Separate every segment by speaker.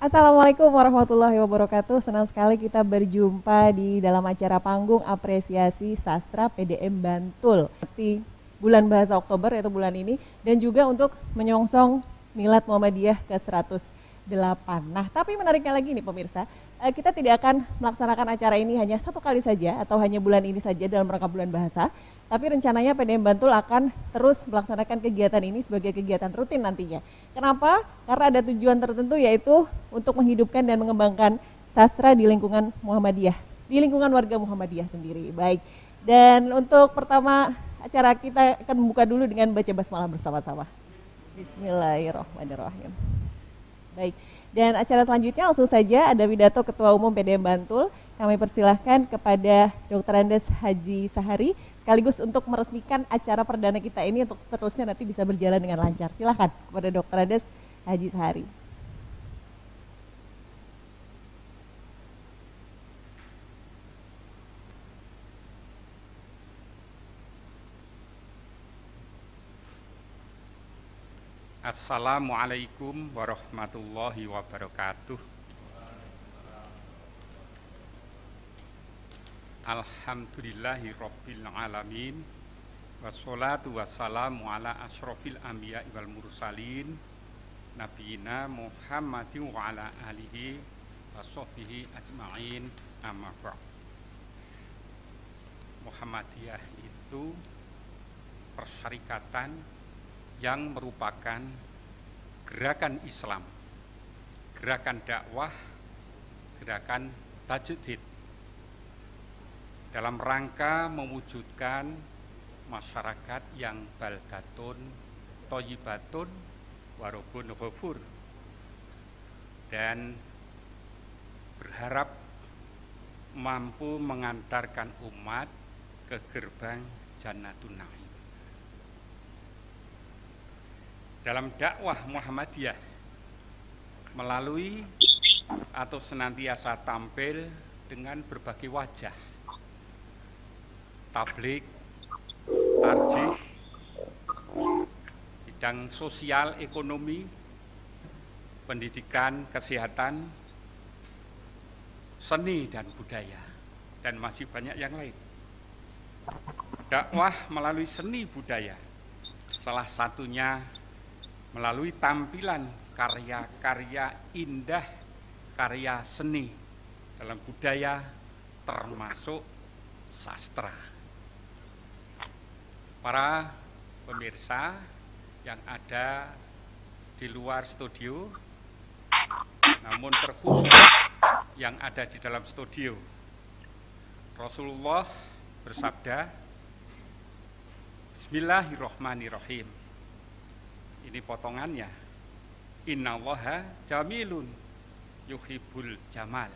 Speaker 1: Assalamualaikum warahmatullahi wabarakatuh. Senang sekali kita berjumpa di dalam acara panggung apresiasi sastra PDM Bantul di bulan bahasa Oktober, yaitu bulan ini, dan juga untuk menyongsong Milad Muhammadiyah ke-108. Nah, tapi menariknya lagi nih pemirsa, kita tidak akan melaksanakan acara ini hanya satu kali saja atau hanya bulan ini saja dalam rangka bulan bahasa, tapi rencananya PDM Bantul akan terus melaksanakan kegiatan ini sebagai kegiatan rutin nantinya. Kenapa? Karena ada tujuan tertentu, yaitu untuk menghidupkan dan mengembangkan sastra di lingkungan Muhammadiyah, di lingkungan warga Muhammadiyah sendiri. Baik. Dan untuk pertama acara kita akan membuka dulu dengan baca basmalah bersama-sama. Bismillahirrahmanirrahim. Baik. Dan acara selanjutnya langsung saja ada pidato Ketua Umum PDM Bantul. Kami persilahkan kepada Dr. Andes Haji Sahari sekaligus untuk meresmikan acara perdana kita ini untuk seterusnya nanti bisa berjalan dengan lancar. Silahkan kepada Dr. Andes Haji Sahari.
Speaker 2: Assalamualaikum warahmatullahi wabarakatuh. Alhamdulillahi rabbil alamin. Wassalatu wassalamu ala asyrofil anbiya wal mursalin nabiyina Muhammadin wa ala alihi wa sahbihi ajma'in, amma ba'd. Muhammadiyah itu persyarikatan yang merupakan gerakan Islam, gerakan dakwah, gerakan tajdid dalam rangka mewujudkan masyarakat yang baldatun thayyibatun warabun ghafur, dan berharap mampu mengantarkan umat ke gerbang Jannatun Na'im. Dalam dakwah Muhammadiyah melalui atau senantiasa tampil dengan berbagai wajah, tabligh, tarjih, bidang sosial, ekonomi, pendidikan, kesehatan, seni dan budaya, dan masih banyak yang lain. Dakwah melalui seni budaya, salah satunya melalui tampilan karya-karya indah, karya seni dalam budaya termasuk sastra. Para pemirsa yang ada di luar studio, namun terkhusus yang ada di dalam studio, Rasulullah bersabda, Bismillahirrahmanirrahim. Ini potongannya. Innallaha jamilun yuhibbul jamal.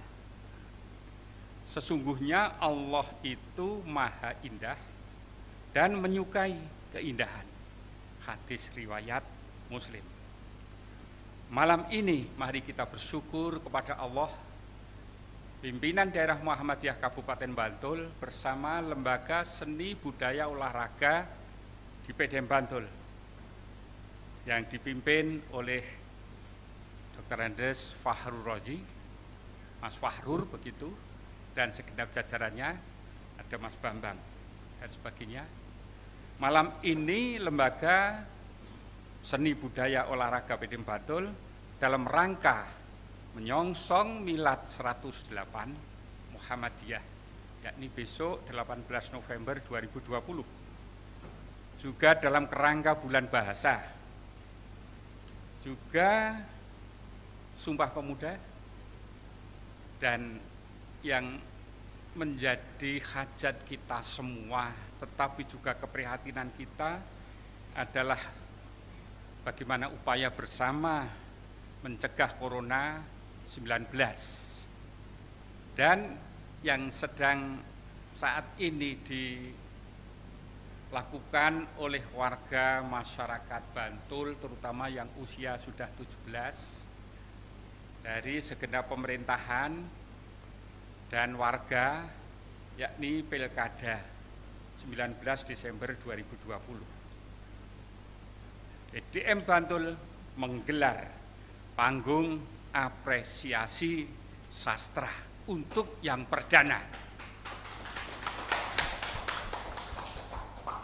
Speaker 2: Sesungguhnya Allah itu maha indah dan menyukai keindahan. Hadis riwayat Muslim. Malam ini mari kita bersyukur kepada Allah. Pimpinan Daerah Muhammadiyah Kabupaten Bantul bersama Lembaga Seni Budaya Olahraga di PDM Bantul yang dipimpin oleh Dr. Andes Fahrur Razi, Mas Fahrur begitu, dan segenap jajarannya, ada Mas Bambang dan sebagainya. Malam ini Lembaga Seni Budaya Olahraga PDM Bantul dalam rangka menyongsong Milad 108 Muhammadiyah, yakni besok 18 November 2020. Juga dalam kerangka bulan bahasa, juga Sumpah Pemuda, dan yang menjadi hajat kita semua, tetapi juga keprihatinan kita adalah bagaimana upaya bersama mencegah Corona 19. Dan yang sedang saat ini dilakukan oleh warga masyarakat Bantul, terutama yang usia sudah 17, dari segenap pemerintahan dan warga, yakni Pilkada 19 Desember 2020. PDM Bantul menggelar panggung apresiasi sastra untuk yang perdana.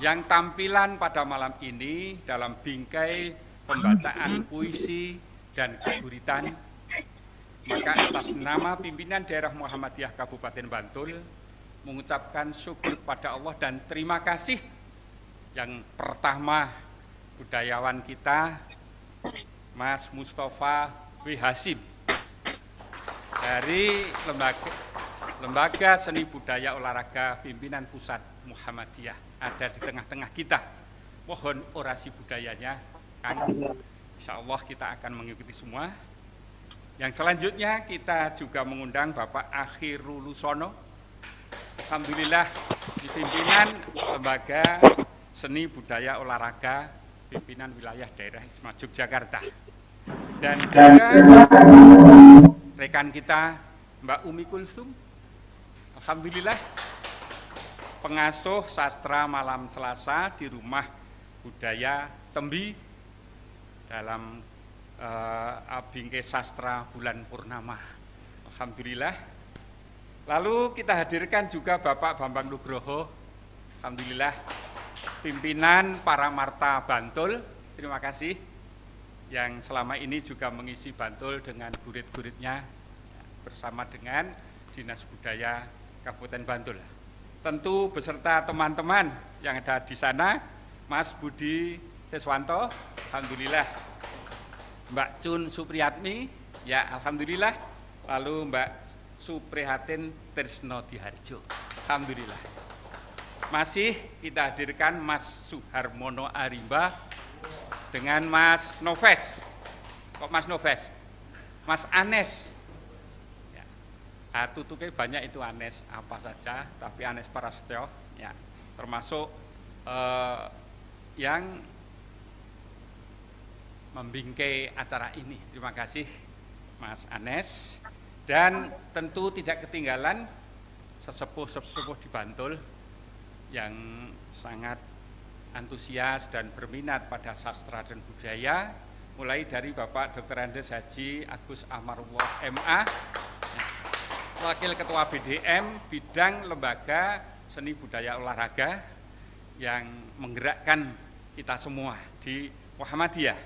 Speaker 2: Yang tampilan pada malam ini dalam bingkai pembacaan puisi dan keguritan, maka atas nama pimpinan daerah Muhammadiyah Kabupaten Bantul mengucapkan syukur pada Allah dan terima kasih. Yang pertama, budayawan kita Mas Mustafa W. Hasim dari Lembaga Seni Budaya Olahraga Pimpinan Pusat Muhammadiyah ada di tengah-tengah kita. Mohon orasi budayanya, Kang. Insya Allah kita akan mengikuti semua. Yang selanjutnya kita juga mengundang Bapak Akhirul Lusono. Alhamdulillah di pimpinan Lembaga Seni Budaya Olahraga Pimpinan Wilayah Daerah Istimewa Yogyakarta. Dan juga rekan kita Mbak Umi Kulsum. Alhamdulillah pengasuh sastra malam Selasa di Rumah Budaya Tembi dalam bingkai sastra bulan purnama. Alhamdulillah. Lalu kita hadirkan juga Bapak Bambang Nugroho. Alhamdulillah pimpinan para Marta Bantul. Terima kasih yang selama ini juga mengisi Bantul dengan gurit-guritnya bersama dengan Dinas Budaya Kabupaten Bantul. Tentu beserta teman-teman yang ada di sana, Mas Budi Seswanto, alhamdulillah. Mbak Cun Supriyatmi, ya alhamdulillah. Lalu Mbak Suprihatin Trisno Diharjo, alhamdulillah. Masih kita hadirkan Mas Suharmono Arimba dengan Mas Noves. Kok Mas Noves? Mas Anes. Tutuke banyak itu Anes apa saja, tapi Anes Prastyo ya termasuk yang membingkai acara ini. Terima kasih Mas Anes. Dan tentu tidak ketinggalan sesepuh-sesepuh di Bantul yang sangat antusias dan berminat pada sastra dan budaya, mulai dari Bapak Dr. Andes Haji Agus Amarullah MA, Wakil Ketua BDM Bidang Lembaga Seni Budaya Olahraga yang menggerakkan kita semua di Muhammadiyah.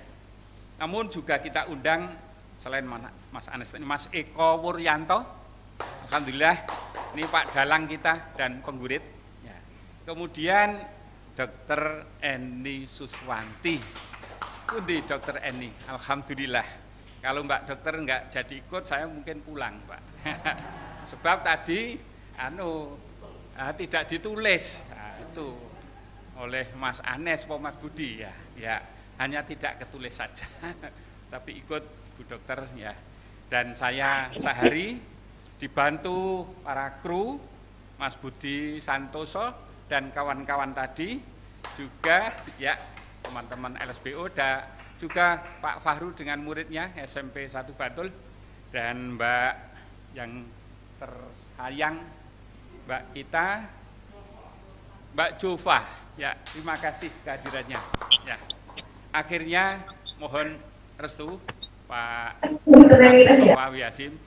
Speaker 2: Namun juga kita undang selain Mas Anes ini Mas Eko Wuryanto, alhamdulillah ini Pak Dalang kita dan penggurit. Ya. Kemudian Dr. Eni Suswanti, Pundi Dr. Eni, alhamdulillah. Kalau Mbak Dokter nggak jadi ikut, saya mungkin pulang, Pak. Sebab tadi tidak ditulis itu oleh Mas Anes atau Mas Budi ya hanya tidak ketulis saja tapi ikut Bu Dokter ya. Dan saya sehari dibantu para kru Mas Budi Santoso dan kawan-kawan tadi juga ya teman-teman LSBO dan juga Pak Fahru dengan muridnya SMP 1 Bantul dan Mbak yang tersayang Mbak kita Mbak Jova ya, terima kasih kehadirannya ya. Akhirnya mohon restu Pak Mustafa Yasim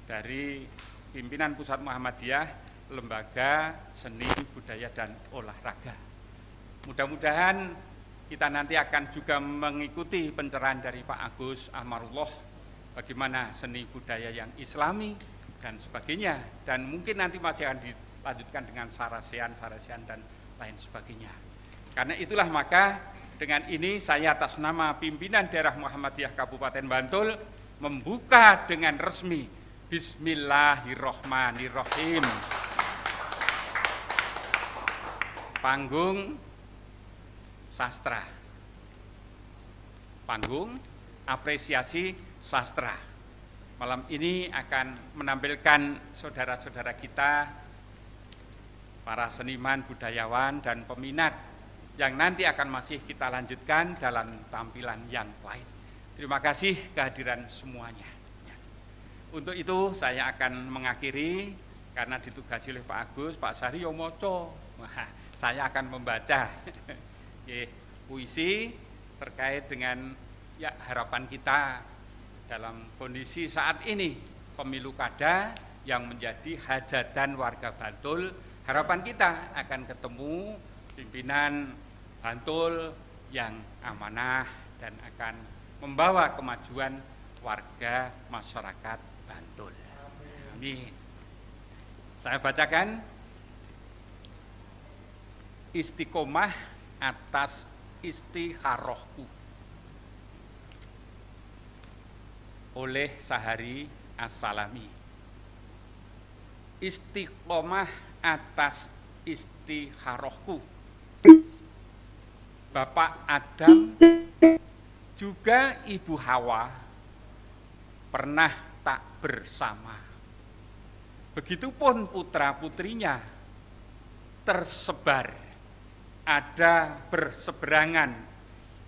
Speaker 2: dari pimpinan Pusat Muhammadiyah Lembaga Seni Budaya dan Olahraga. Mudah-mudahan kita nanti akan juga mengikuti pencerahan dari Pak Agus Amarullah bagaimana seni budaya yang islami dan sebagainya, dan mungkin nanti masih akan dilanjutkan dengan sarasian dan lain sebagainya. Karena itulah maka dengan ini saya atas nama pimpinan daerah Muhammadiyah Kabupaten Bantul membuka dengan resmi Bismillahirrohmanirrohim panggung sastra, panggung apresiasi sastra. Malam ini akan menampilkan saudara-saudara kita, para seniman, budayawan, dan peminat yang nanti akan masih kita lanjutkan dalam tampilan yang lain. Terima kasih kehadiran semuanya. Untuk itu saya akan mengakhiri karena ditugasi oleh Pak Agus, Pak Sari Yomoco. Saya akan membaca puisi terkait dengan ya harapan kita dalam kondisi saat ini pemilu kada yang menjadi hajatan warga Bantul, harapan kita akan ketemu pimpinan Bantul yang amanah dan akan membawa kemajuan warga masyarakat Bantul. Amin. Saya bacakan istiqomah atas istikharohku oleh Sahari As-Salami. Istiqomah atas istikharohku. Bapak Adam juga Ibu Hawa pernah tak bersama. Begitupun putra-putrinya tersebar, ada berseberangan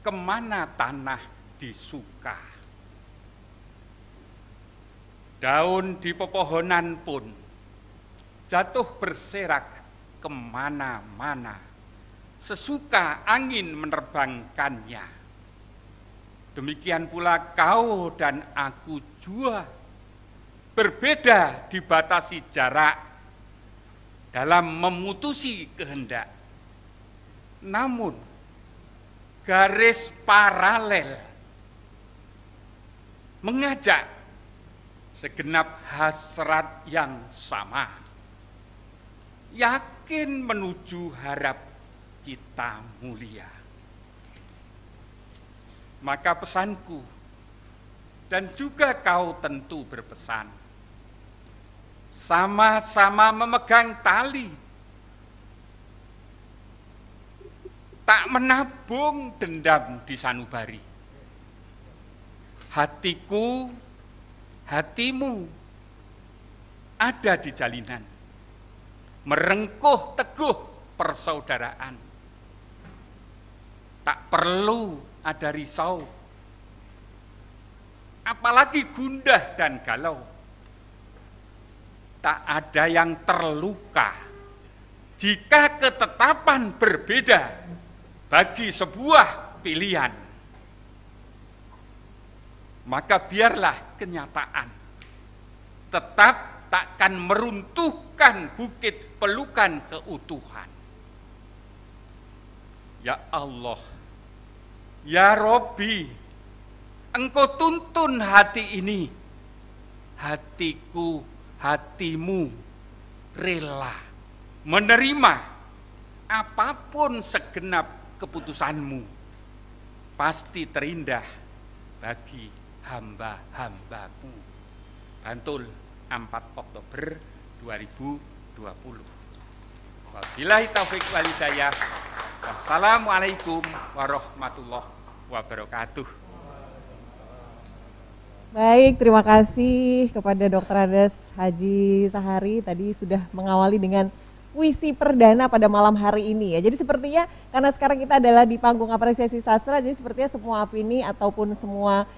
Speaker 2: kemana tanah disuka. Daun di pepohonan pun jatuh berserak kemana-mana, sesuka angin menerbangkannya. Demikian pula kau dan aku jua, berbeda dibatasi jarak dalam memutusi kehendak. Namun garis paralel mengajak segenap hasrat yang sama, yakin menuju harap cita mulia. Maka pesanku, dan juga kau tentu berpesan, sama-sama memegang tali, tak menabung dendam di sanubari. Hatiku, hatimu ada di jalinan, merengkuh teguh persaudaraan. Tak perlu ada risau, apalagi gundah dan galau. Tak ada yang terluka jika ketetapan berbeda bagi sebuah pilihan. Maka biarlah kenyataan tetap takkan meruntuhkan bukit pelukan keutuhan. Ya Allah, ya Robbi, Engkau tuntun hati ini, hatiku, hatimu rela menerima apapun segenap keputusanmu, pasti terindah bagi hamba-hambamu. Bantul, 4 Oktober 2020. Wabillahi taufik wal hidayah. Wassalamualaikum warahmatullahi wabarakatuh.
Speaker 1: Baik, terima kasih kepada Dr. Andes Haji Sahari tadi sudah mengawali dengan puisi perdana pada malam hari ini ya. Jadi sepertinya karena sekarang kita adalah di panggung apresiasi sastra, jadi sepertinya semua opini ataupun semua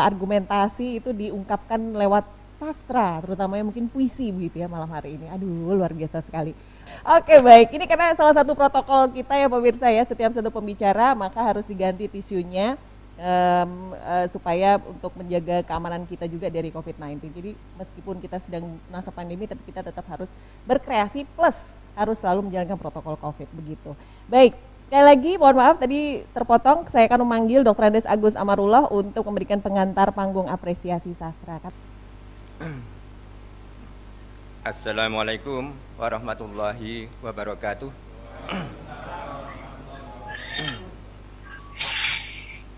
Speaker 1: argumentasi itu diungkapkan lewat sastra, terutamanya mungkin puisi begitu ya malam hari ini. Aduh, luar biasa sekali. Oke, baik. Ini karena salah satu protokol kita ya pemirsa ya, setiap satu pembicara maka harus diganti tisunya. Supaya untuk menjaga keamanan kita juga dari COVID-19. Jadi meskipun kita sedang masa pandemi, tapi kita tetap harus berkreasi plus harus selalu menjalankan protokol COVID begitu. Baik, sekali lagi mohon maaf tadi terpotong. Saya akan memanggil Dr. Andes Agus Amarullah untuk memberikan pengantar panggung apresiasi sastra.
Speaker 3: Assalamualaikum warahmatullahi wabarakatuh.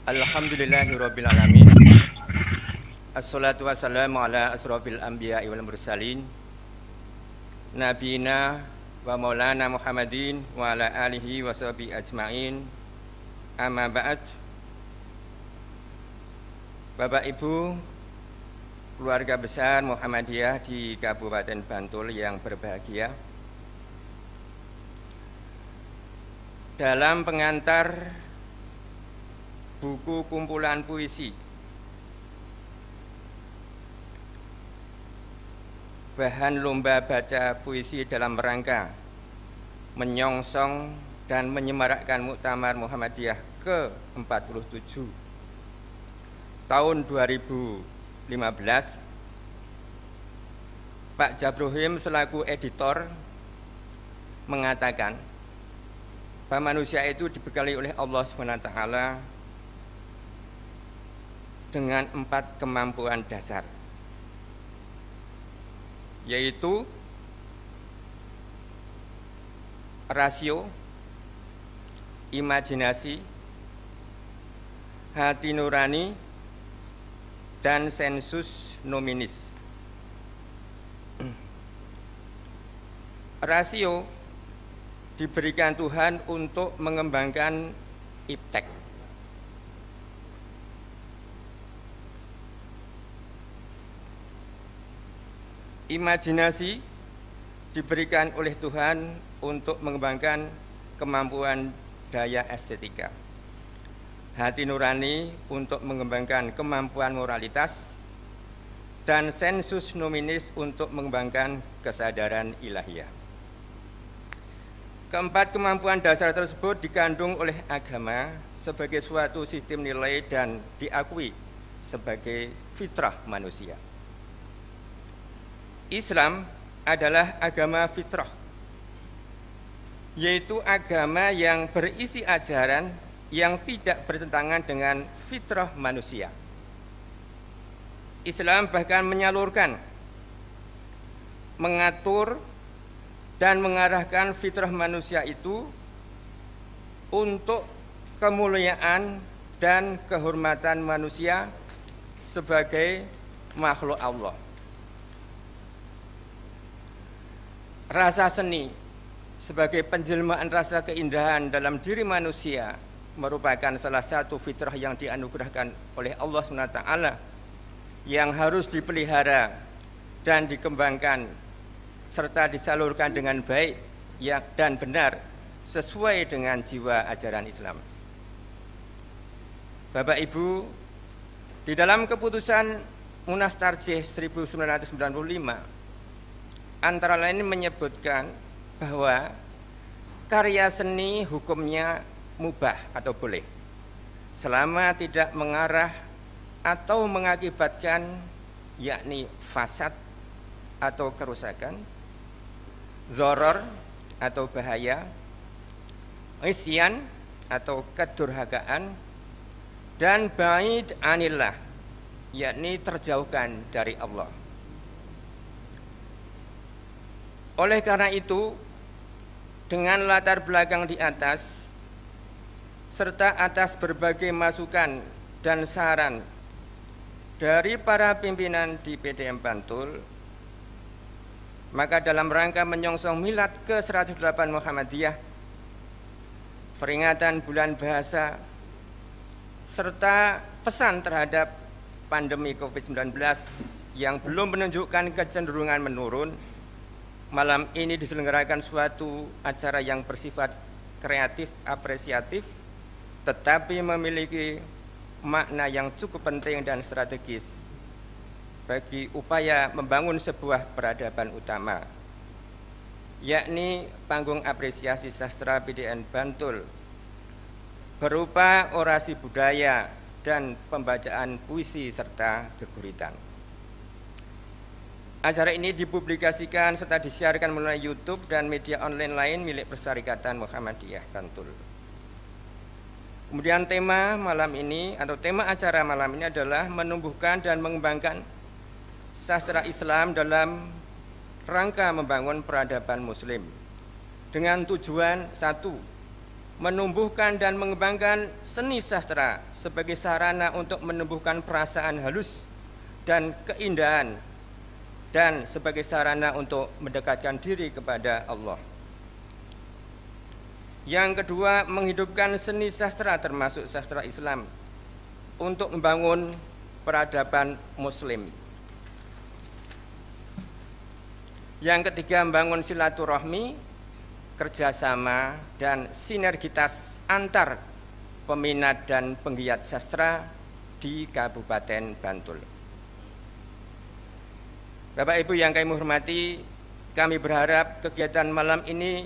Speaker 3: Alhamdulillahirabbil alamin. Assalatu wassalamu ala asrofil anbiya'i wal mursalin nabiyina wa maulana Muhammadin wa ala alihi wa sahbihi ajmain. Amma ba'd. Bapak Ibu, keluarga besar Muhammadiyah di Kabupaten Bantul yang berbahagia, dalam pengantar buku kumpulan puisi bahan lomba baca puisi dalam rangka menyongsong dan menyemarakkan Muktamar Muhammadiyah ke-47 tahun 2020 Pak Jabrohim selaku editor mengatakan bahwa manusia itu dibekali oleh Allah SWT dengan 4 kemampuan dasar, yaitu rasio, imajinasi, hati nurani, dan sensus nominis. Rasio diberikan Tuhan untuk mengembangkan iptek. Imajinasi diberikan oleh Tuhan untuk mengembangkan kemampuan daya estetika. Hati nurani untuk mengembangkan kemampuan moralitas, dan sensus nominis untuk mengembangkan kesadaran ilahiyah. Keempat kemampuan dasar tersebut dikandung oleh agama sebagai suatu sistem nilai dan diakui sebagai fitrah manusia. Islam adalah agama fitrah, yaitu agama yang berisi ajaran yang tidak bertentangan dengan fitrah manusia. Islam bahkan menyalurkan, mengatur, dan mengarahkan fitrah manusia itu untuk kemuliaan dan kehormatan manusia sebagai makhluk Allah. Rasa seni sebagai penjelmaan rasa keindahan dalam diri manusia merupakan salah satu fitrah yang dianugerahkan oleh Allah SWT yang harus dipelihara dan dikembangkan serta disalurkan dengan baik dan benar sesuai dengan jiwa ajaran Islam. Bapak Ibu, di dalam keputusan Munas Tarjih 1995 antara lain menyebutkan bahwa karya seni hukumnya mubah atau boleh selama tidak mengarah atau mengakibatkan yakni fasad atau kerusakan, dzaror atau bahaya, isyan atau kedurhakaan, dan ba'id anillah yakni terjauhkan dari Allah. Oleh karena itu, dengan latar belakang di atas serta atas berbagai masukan dan saran dari para pimpinan di PDM Bantul, maka dalam rangka menyongsong milad ke-108 Muhammadiyah, peringatan bulan bahasa, serta pesan terhadap pandemi COVID-19 yang belum menunjukkan kecenderungan menurun, malam ini diselenggarakan suatu acara yang bersifat kreatif, apresiatif, tetapi memiliki makna yang cukup penting dan strategis bagi upaya membangun sebuah peradaban utama, yakni panggung apresiasi sastra PDN Bantul berupa orasi budaya dan pembacaan puisi serta geguritan. Acara ini dipublikasikan serta disiarkan melalui YouTube dan media online lain milik Persyarikatan Muhammadiyah Bantul. Kemudian tema malam ini atau tema acara malam ini adalah menumbuhkan dan mengembangkan sastra Islam dalam rangka membangun peradaban Muslim dengan tujuan satu, menumbuhkan dan mengembangkan seni sastra sebagai sarana untuk menumbuhkan perasaan halus dan keindahan dan sebagai sarana untuk mendekatkan diri kepada Allah. Yang kedua, menghidupkan seni sastra termasuk sastra Islam untuk membangun peradaban Muslim. Yang ketiga, membangun silaturahmi, kerjasama, dan sinergitas antar peminat dan penggiat sastra di Kabupaten Bantul. Bapak Ibu yang kami hormati, kami berharap kegiatan malam ini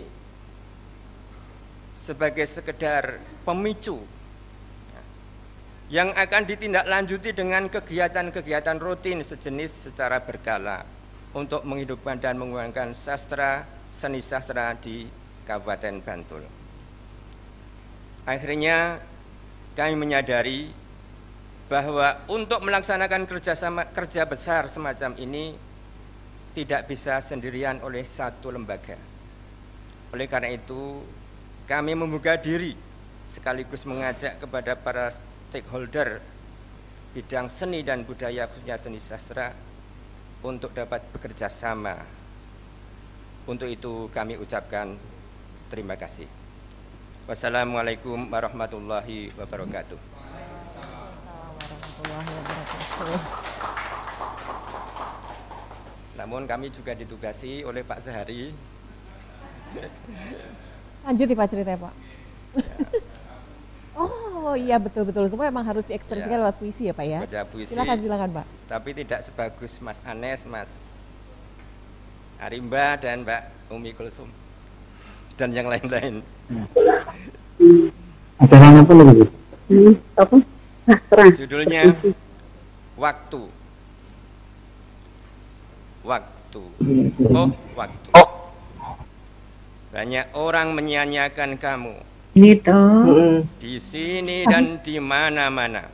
Speaker 3: sebagai sekedar pemicu yang akan ditindaklanjuti dengan kegiatan-kegiatan rutin sejenis secara berkala untuk menghidupkan dan mengembangkan sastra, seni sastra di Kabupaten Bantul. Akhirnya kami menyadari bahwa untuk melaksanakan kerja besar semacam ini tidak bisa sendirian oleh satu lembaga. Oleh karena itu, kami membuka diri sekaligus mengajak kepada para stakeholder bidang seni dan budaya, khususnya seni sastra, untuk dapat bekerja sama. Untuk itu kami ucapkan terima kasih. Wassalamualaikum warahmatullahi wabarakatuh. Namun kami juga ditugasi oleh Pak Sehari.
Speaker 1: Lanjut Pak ceritanya Pak. Ya. Oh iya betul-betul, semua emang harus diekspresikan lewat puisi ya Pak ya.
Speaker 3: Baca puisi.
Speaker 1: Silakan Pak.
Speaker 3: Tapi tidak sebagus Mas Anes, Mas Arimba dan Mbak Umi Kulsum dan yang lain-lain.
Speaker 4: Acara apa lagi? Apa?
Speaker 3: Judulnya Waktu. Waktu. Oh, waktu. Banyak orang menyanyiakan kamu.
Speaker 4: Gitu.
Speaker 3: Di sini dan di mana-mana.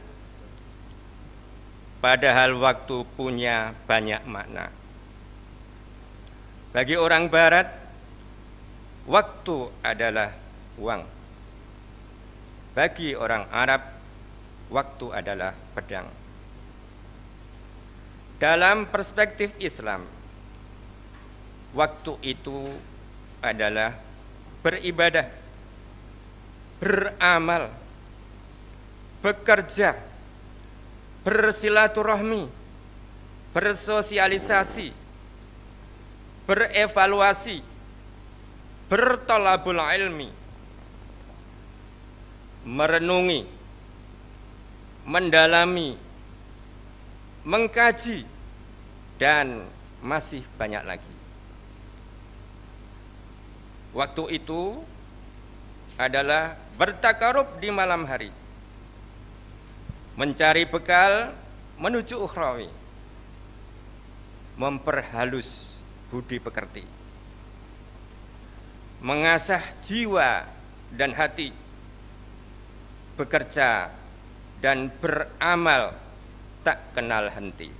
Speaker 3: Padahal waktu punya banyak makna. Bagi orang barat, waktu adalah uang. Bagi orang Arab, waktu adalah pedang. Dalam perspektif Islam, waktu itu adalah beribadah, beramal, bekerja, bersilaturahmi, bersosialisasi, berevaluasi, bertolabul ilmi, merenungi, mendalami, mengkaji, dan masih banyak lagi. Waktu itu adalah bertakarub di malam hari, mencari bekal menuju ukhrawi, memperhalus budi pekerti, mengasah jiwa dan hati, bekerja dan beramal tak kenal henti,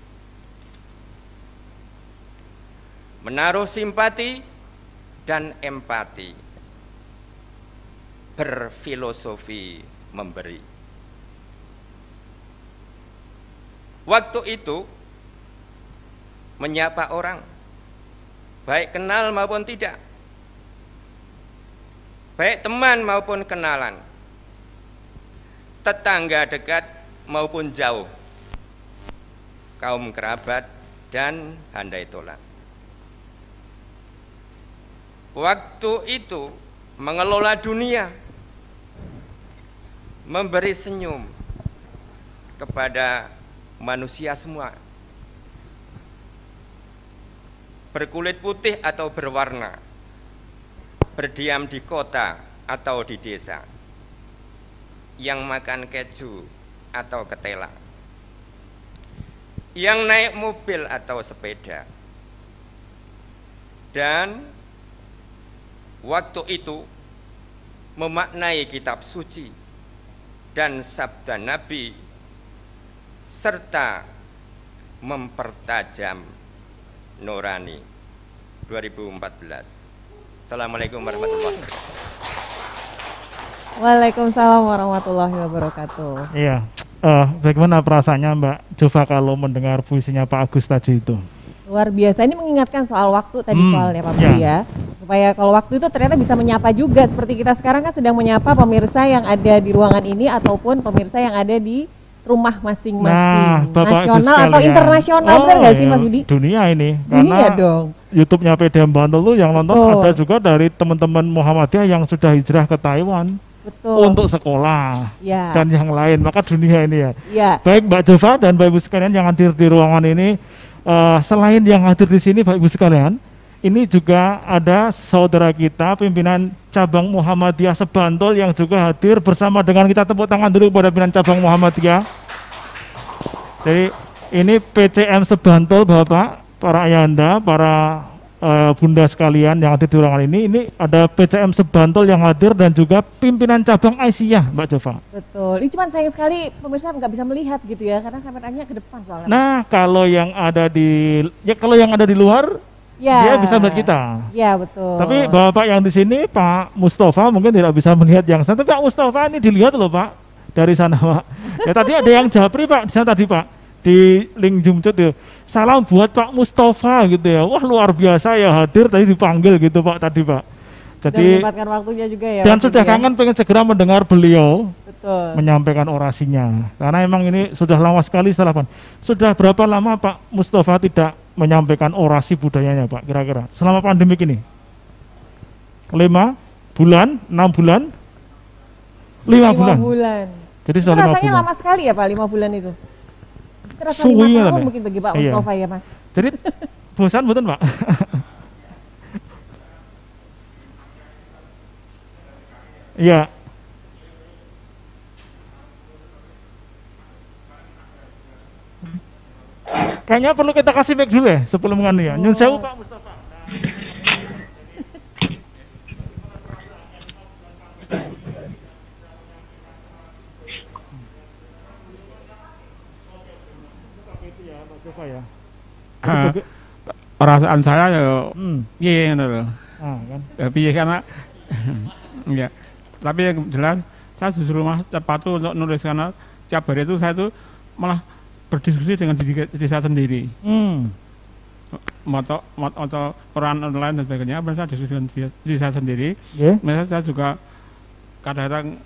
Speaker 3: menaruh simpati dan empati, berfilosofi memberi. Waktu itu menyapa orang, baik kenal maupun tidak, baik teman maupun kenalan, tetangga dekat maupun jauh, kaum kerabat dan handai tolak. Waktu itu mengelola dunia, memberi senyum kepada manusia semua, berkulit putih atau berwarna, berdiam di kota atau di desa, yang makan keju atau ketela, yang naik mobil atau sepeda. Dan waktu itu memaknai kitab suci dan sabda Nabi serta mempertajam nurani. 2014. Assalamualaikum warahmatullahi wabarakatuh.
Speaker 1: Waalaikumsalam warahmatullahi wabarakatuh.
Speaker 5: Iya, bagaimana perasaannya Mbak Jova kalau mendengar puisinya Pak Agus tadi itu?
Speaker 1: Luar biasa, ini mengingatkan soal waktu tadi soalnya Pak Budi ya. Supaya kalau waktu itu ternyata bisa menyapa juga, seperti kita sekarang kan sedang menyapa pemirsa yang ada di ruangan ini ataupun pemirsa yang ada di rumah masing-masing, nasional atau internasional, benar nggak sih Mas Budi?
Speaker 5: Dunia ini,
Speaker 1: dunia
Speaker 5: karena
Speaker 1: dong.
Speaker 5: YouTube-nya PDM Bantul yang nonton ada juga dari teman-teman Muhammadiyah yang sudah hijrah ke Taiwan.
Speaker 1: Betul.
Speaker 5: Untuk sekolah
Speaker 1: ya.
Speaker 5: Dan yang lain, maka dunia ini ya.
Speaker 1: Ya.
Speaker 5: Baik Mbak Jova dan Bapak Ibu sekalian yang hadir di ruangan ini, selain yang hadir di sini Bapak Ibu sekalian, ini juga ada saudara kita pimpinan cabang Muhammadiyah Sebantul yang juga hadir bersama dengan kita. Tepuk tangan dulu kepada pimpinan cabang Muhammadiyah. Jadi ini PCM Sebantul Bapak, para ayahanda, para bunda sekalian yang hadir di ruangan ini ada PCM Sebantul yang hadir dan juga pimpinan cabang Aisyah, Mbak Jova.
Speaker 1: Betul. Ini cuma sayang sekali pemirsa nggak bisa melihat gitu ya, karena kameranya ke depan soalnya.
Speaker 5: Nah, kalau yang ada di luar,
Speaker 1: ya,
Speaker 5: dia bisa melihat kita.
Speaker 1: Ya, betul.
Speaker 5: Tapi Bapak yang di sini, Pak Mustafa mungkin tidak bisa melihat yang sana. Tapi Pak Mustafa ini dilihat loh Pak, dari sana Pak. Ya tadi ada yang japri Pak, di sana tadi Pak. Di link Jumcut ya, salam buat Pak Mustafa gitu ya. Wah luar biasa ya, hadir tadi dipanggil gitu Pak tadi Pak. Jadi
Speaker 1: menyempatkan waktunya juga ya.
Speaker 5: Dan sudah kangen pengen segera mendengar beliau.
Speaker 1: Betul.
Speaker 5: Menyampaikan orasinya. Karena emang ini sudah lama sekali setelah Sudah berapa lama Pak Mustafa tidak menyampaikan orasi budayanya Pak kira-kira selama pandemik ini? 5 bulan, 6 bulan? 5 bulan. Jadi sudah 5 bulan.
Speaker 1: Rasanya lama sekali ya Pak 5 bulan itu. Terasa 5 tahun mungkin bagi Pak Mustafa ya Mas.
Speaker 5: Jadi bosan betul Pak? Iya. Kayaknya perlu kita kasih mic dulu ya sebelum nganu ya. Nyun sewu Pak Mustafa. Ya.
Speaker 6: Perasaan saya ya piye ngono lho.
Speaker 5: Kan.
Speaker 6: Piye karena ya. Tapi yang jelas saya justru tepat untuk nulis karena tiap hari itu saya tuh malah berdiskusi dengan diri saya sendiri. Moto peran online dan sebagainya, saya diskusi dengan diri saya sendiri. Misalnya saya juga kadang-kadang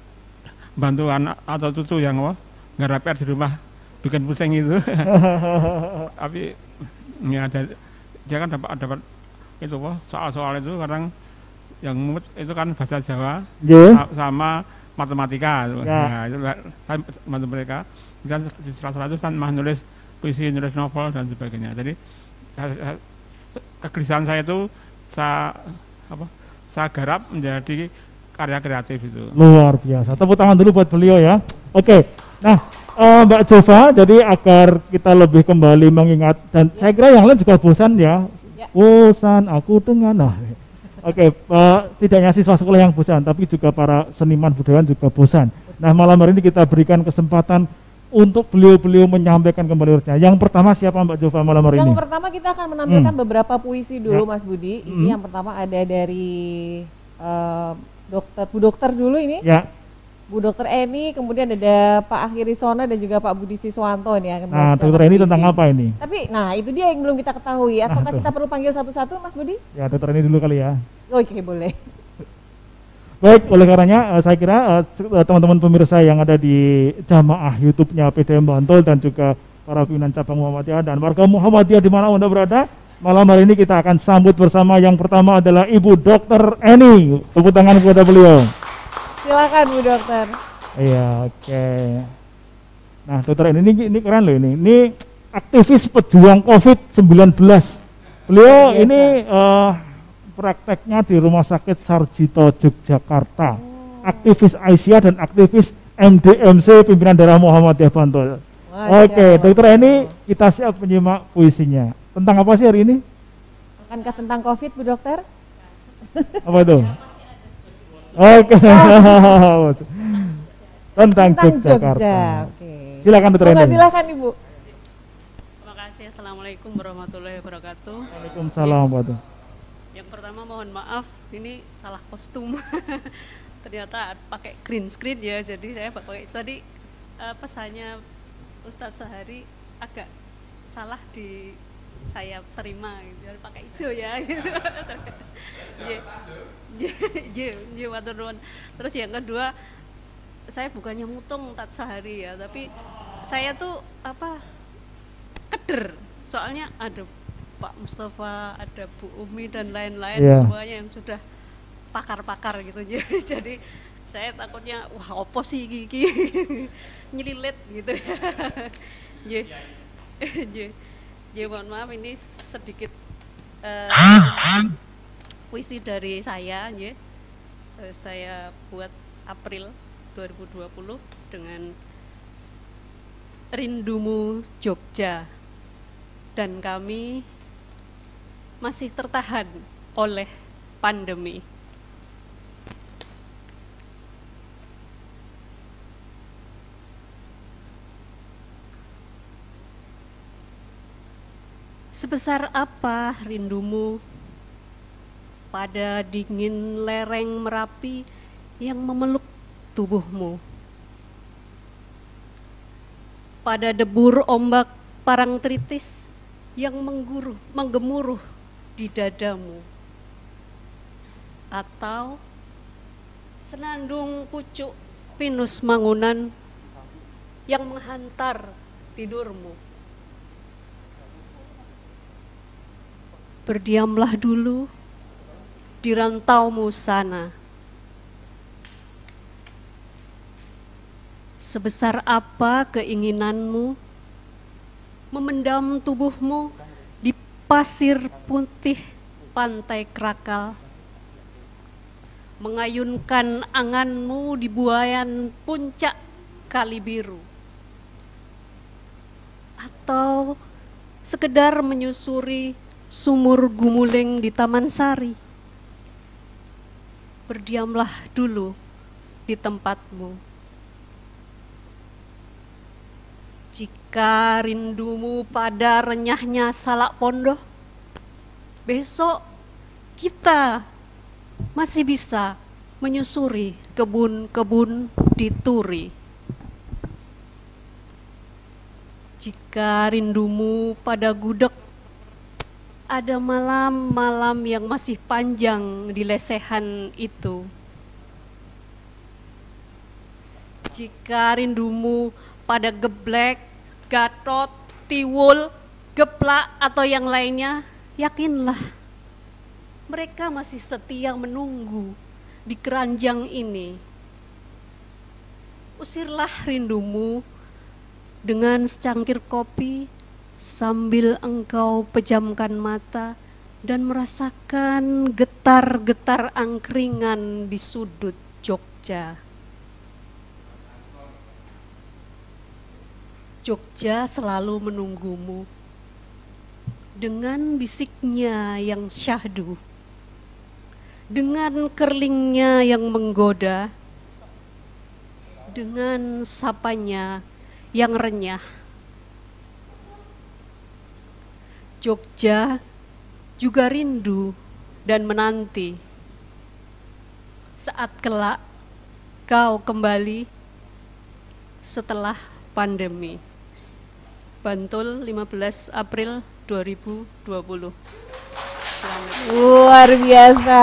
Speaker 6: bantu anak atau cucu yang nggak PR di rumah bikin pusing itu. Tapi ya dia kan dapat itu soal-soal itu kadang yang itu kan bahasa Jawa sama matematika. Nah, itu saya bantu mereka. Dan di salah itu saya nulis puisi, nulis novel dan sebagainya. Jadi kegelisahan saya itu saya garap menjadi karya kreatif itu.
Speaker 5: Luar biasa. Tepuk tangan dulu buat beliau ya. Oke. Nah, Mbak Jova, jadi agar kita lebih kembali mengingat dan saya kira yang lain juga bosan ya. Bosan aku dengan tidak hanya siswa sekolah yang bosan, tapi juga para seniman budaya juga bosan. Nah, malam hari ini kita berikan kesempatan untuk beliau-beliau menyampaikan kembali urusnya. Yang pertama siapa Mbak Jova malam hari ini?
Speaker 1: Yang pertama kita akan menampilkan beberapa puisi dulu Mas Budi. Ini yang pertama ada dari Bu Dokter dulu ini. Ya. Bu Dokter Eni, kemudian ada Pak Akhiri Sona dan juga Pak Budi Siswanto nih akan
Speaker 5: Nah, Dokter Eni tentang apa ini?
Speaker 1: Tapi, itu dia yang belum kita ketahui. Ataukah kita perlu panggil satu-satu, Mas Budi?
Speaker 5: Ya, Dokter Eni dulu kali ya.
Speaker 1: Oke, boleh.
Speaker 5: Baik, oleh karenanya saya kira teman-teman pemirsa yang ada di jamaah YouTube-nya PDM Bantul dan juga para pimpinan cabang Muhammadiyah dan warga Muhammadiyah di mana Anda berada, malam hari ini kita akan sambut bersama. Yang pertama adalah Ibu Dokter Eni. Tepuk tangan kepada beliau.
Speaker 1: Silakan Bu Dokter.
Speaker 5: Iya, oke. Nah, Dokter ini keren loh ini. Ini aktivis pejuang COVID-19. Beliau ini prakteknya di Rumah Sakit Sarjito Yogyakarta. Aktivis Aisyah dan aktivis MDMC pimpinan daerah Muhammadiyah Bantul. Oke, Dokter Eni, kita siap menyimak puisinya. Tentang apa sih hari ini?
Speaker 1: Akankah tentang COVID, Bu Dokter?
Speaker 5: Apa itu? Oke. Tentang Yogyakarta. Silakan Dokter Eni.
Speaker 1: Silakan Ibu.
Speaker 7: Terima kasih. Assalamualaikum warahmatullahi wabarakatuh.
Speaker 5: Waalaikumsalam warahmatullahi wabarakatuh.
Speaker 7: Yang pertama mohon maaf, ini salah kostum. Ternyata pakai green screen ya, jadi saya pakai tadi pesannya Ustadz Sahari agak salah di saya terima gitu, pakai hijau ya gitu. Matur nuwun. Terus yang kedua, saya bukannya mutung Tat Sahari ya, tapi saya tuh keder. Soalnya ada Pak Mustafa, ada Bu Umi dan lain-lain, semuanya yang sudah pakar-pakar gitu. Jadi saya takutnya wah opo sih gigi nyelilit gitu ya. Mohon maaf ini sedikit puisi dari saya, ya. Saya buat April 2020 dengan Rindumu Jogja, dan kami masih tertahan oleh pandemi. Sebesar apa rindumu pada dingin lereng Merapi yang memeluk tubuhmu, pada debur ombak Parangtritis yang menggemuruh di dadamu, atau senandung pucuk pinus mangunan yang menghantar tidurmu. Berdiamlah dulu di rantaumu sana. Sebesar apa keinginanmu memendam tubuhmu di pasir putih pantai Krakal, mengayunkan anganmu di buayan puncak Kali Biru, atau sekedar menyusuri sumur gumuling di Taman Sari. Berdiamlah dulu di tempatmu. Jika rindumu pada renyahnya Salak Pondok, besok kita masih bisa menyusuri kebun-kebun di Turi. Jika rindumu pada gudeg, ada malam-malam yang masih panjang di lesehan itu. Jika rindumu pada geblek, gatot, tiwul, geplak, atau yang lainnya, yakinlah mereka masih setia menunggu di keranjang ini. Usirlah rindumu dengan secangkir kopi sambil engkau pejamkan mata dan merasakan getar-getar angkringan di sudut Jogja. Jogja selalu menunggumu dengan bisiknya yang syahdu, dengan kerlingnya yang menggoda, dengan sapanya yang renyah. Jogja juga rindu dan menanti saat kelak kau kembali setelah pandemi. Bantul, 15 April 2020.
Speaker 1: Luar biasa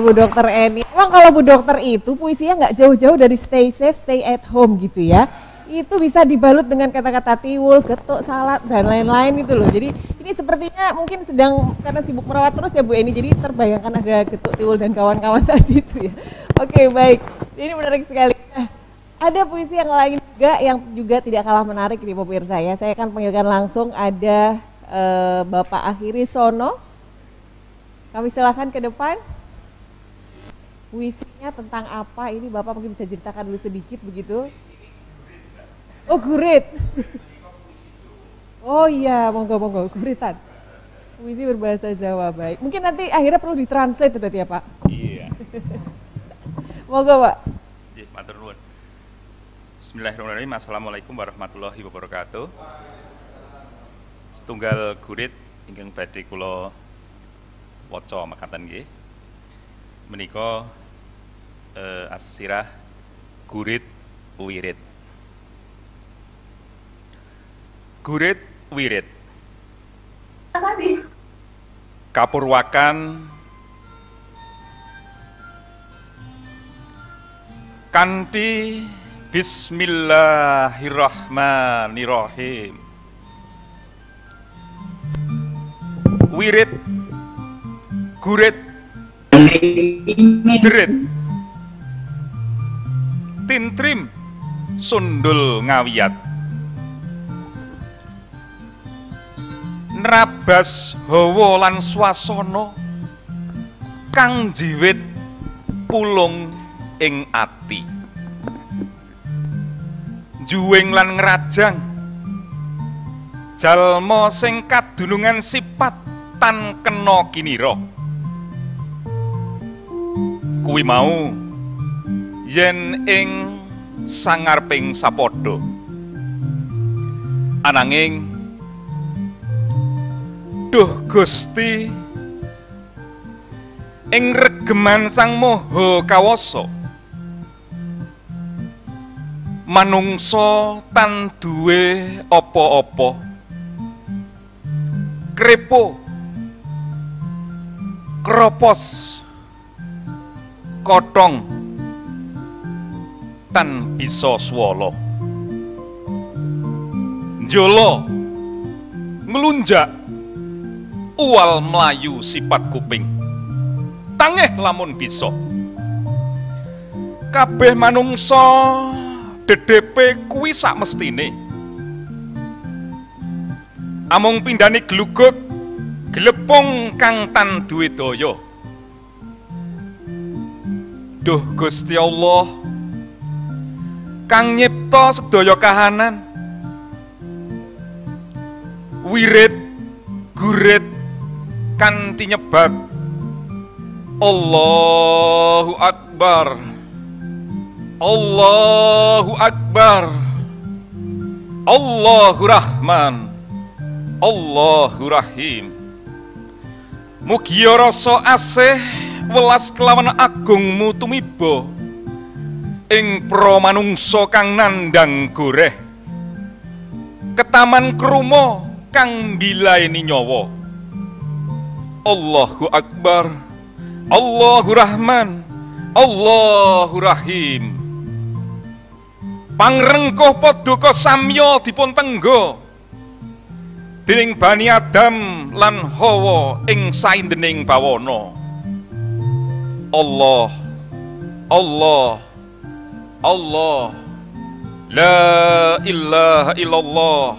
Speaker 1: Bu Dokter Eni. Emang kalau Bu Dokter itu puisinya nggak jauh-jauh dari stay safe, stay at home gitu ya. Itu bisa dibalut dengan kata-kata tiwul, getuk, salat, dan lain-lain itu loh. Jadi ini sepertinya mungkin sedang karena sibuk merawat terus ya Bu Eni, jadi terbayangkan ada getuk, tiwul, dan kawan-kawan tadi itu ya. Oke, baik. Ini menarik sekali. Nah, ada puisi yang lain juga yang juga tidak kalah menarik nih pemirsa ya. Saya akan panggilkan langsung ada Bapak Akhiri Sono. Kami silakan ke depan. Puisinya tentang apa? Ini Bapak mungkin bisa ceritakan dulu sedikit begitu. Oh, gurit. Oh iya, monggo guritan. Puisi berbahasa Jawa, baik. Mungkin nanti akhirnya perlu ditranslate berarti ya, Pak?
Speaker 8: Iya.
Speaker 1: Monggo, Pak.
Speaker 8: Nggih, matur nuwun. Bismillahirrahmanirrahim. Assalamualaikum warahmatullahi wabarakatuh. Setunggal gurit ingkang badhe kula waca mekaten nggih. Menika asirah gurit wirid. Gurit wirid. Kapurwakan kanthi bismillahirrahmanirrahim. Wirid gurit jerit tintrim sundul ngawiyat nrabas hawa lan swasana kang jiwit pulung ing ati, juwing lan ngrajang jalma sing kadunungan sipat tan kena kinira. Kuwi mau yen ing sangarping sapadha, ananging duh Gusti ing regeman Sang Maha Kawasa manungsa tan duwe apa-apa, krepo kropos kothong tan bisa swala, njolo nglunjak uwal mlayu sipat kuping, tangeh lamun bisa. Kabeh manungsa dedepe kuwi sak mestine, amung pindhane glugut glepung kang tan duwe daya. Duh Gusti Allah kang nyipta sedaya kahanan, wirid gurit kanthi nyebat Allahu Akbar, Allahu Akbar, Allahu Rahman, Allahu Rahim. Mugi rasa asih welas kelawan agungmu tumiba ing pra manungsa kang nandhang goreh, ketaman kruma kang mbilaeni nyawa. Allahu Akbar, Allahu Rahman, Allahu Rahim. Pangrengkuh paduka samya dipun tengga dening Bani Adam lan Hawa ing saindhening bawana. Allah, Allah, Allah, la ilaha illallah,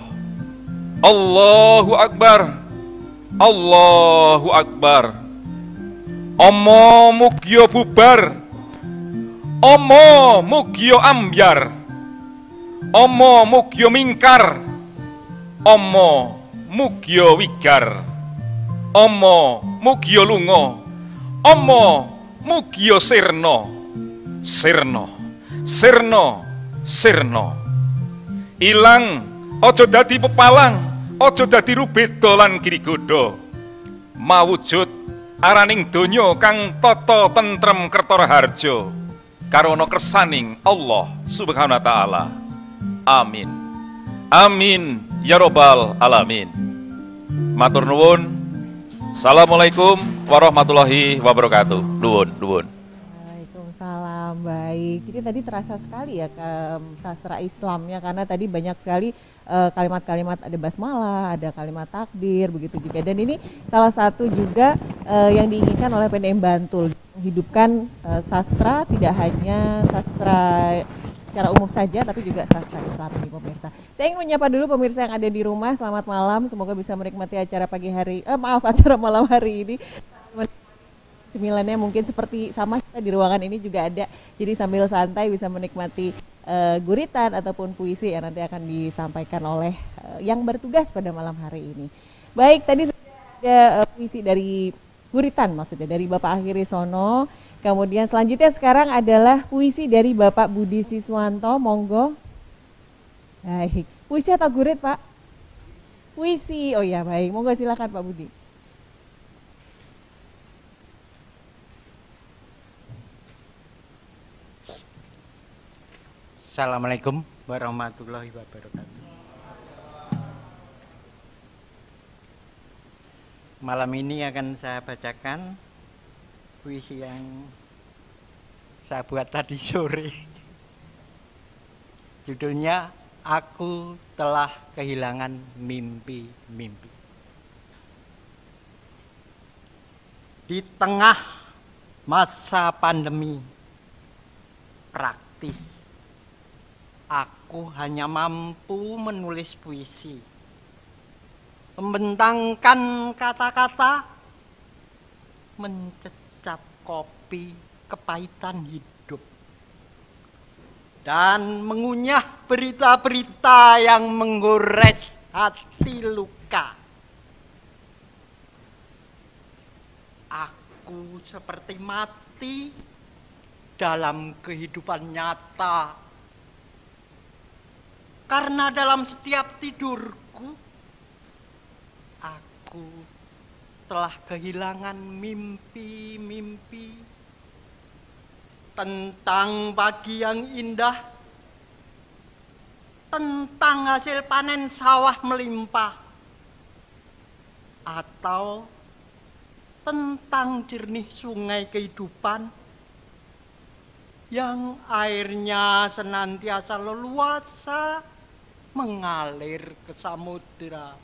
Speaker 8: Allahu Akbar, Allahu Akbar. Ama mugia bubar, ama mugia ambyar, ama mugia mingkar, ama mugia wigar, ama mugia lunga, ama mugia sirna, sirna, sirna, sirna. Ilang aja dadi pepalang, aja dadi rubeda lan girigoda, mawujud araning donya kang tata tentrem kertaraharja karana kersaning Allah Subhanahu wa taala. Amin. Amin ya rabbal alamin. Matur nuwun. Assalamualaikum warahmatullahi wabarakatuh. Nuwun, nuwun.
Speaker 1: Waalaikumsalam. Baik. Jadi tadi terasa sekali ya ke sastra Islamnya, karena tadi banyak sekali kalimat-kalimat, ada basmalah, ada kalimat takbir, begitu juga. Dan ini salah satu juga yang diinginkan oleh PDM Bantul, menghidupkan sastra, tidak hanya sastra secara umum saja, tapi juga sastra Islam ini, pemirsa. Saya ingin menyapa dulu pemirsa yang ada di rumah. Selamat malam, semoga bisa menikmati acara acara malam hari ini. Cemilannya mungkin seperti sama kita di ruangan ini juga ada, jadi sambil santai bisa menikmati guritan ataupun puisi yang nanti akan disampaikan oleh yang bertugas pada malam hari ini. Baik, tadi ada puisi dari guritan, maksudnya dari Bapak Akhiri Sono. Kemudian selanjutnya sekarang adalah puisi dari Bapak Budi Siswanto, monggo. Baik, puisi atau gurit Pak? Puisi, oh ya baik, monggo silakan Pak Budi.
Speaker 9: Assalamualaikum warahmatullahi wabarakatuh. Malam ini akan saya bacakan puisi yang saya buat tadi sore. Judulnya Aku Telah Kehilangan Mimpi-Mimpi. Di tengah masa pandemi praktis, aku hanya mampu menulis puisi. membentangkan kata-kata, mencecap kopi kepahitan hidup, dan mengunyah berita-berita yang menggores hati luka. Aku seperti mati dalam kehidupan nyata, karena dalam setiap tidurku aku telah kehilangan mimpi-mimpi tentang pagi yang indah, tentang hasil panen sawah melimpah, atau tentang jernih sungai kehidupan yang airnya senantiasa leluasa mengalir ke samudera.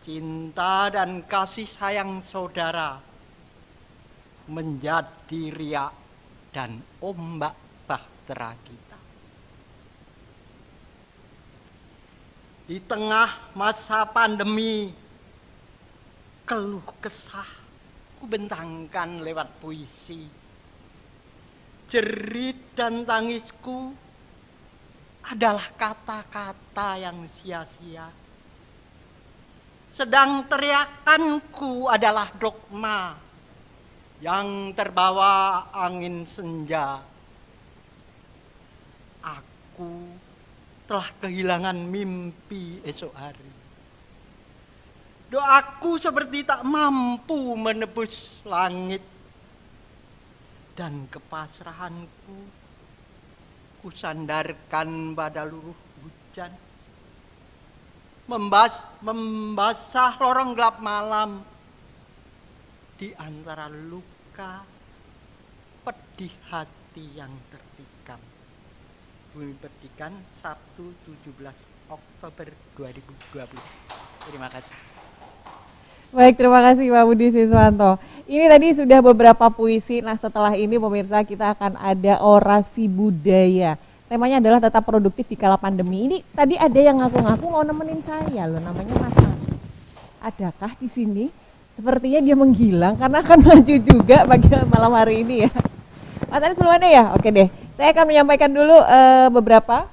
Speaker 9: Cinta dan kasih sayang saudara menjadi riak dan ombak bahtera kita. Di tengah masa pandemi, keluh kesah ku bentangkan lewat puisi. Jerit dan tangisku adalah kata-kata yang sia-sia. Sedang teriakanku adalah dogma yang terbawa angin senja. Aku telah kehilangan mimpi esok hari. Doaku seperti tak mampu menebus langit, dan kepasrahanku kusandarkan pada luruh hujan, membasah lorong gelap malam di antara luka pedih hati yang tertikam. Bumi Pertikan, Sabtu 17 Oktober 2020. Terima kasih.
Speaker 1: Baik, terima kasih Pak Budi Siswanto. Ini tadi sudah beberapa puisi. Nah, setelah ini pemirsa kita akan ada orasi budaya. Temanya adalah tetap produktif di kala pandemi. Ini tadi ada yang ngaku-ngaku mau nemenin saya loh, namanya Mas Anis. Adakah di sini? Sepertinya dia menghilang karena akan maju juga pada malam hari ini ya. Mas Anis duluan deh ya? Oke deh. Saya akan menyampaikan dulu beberapa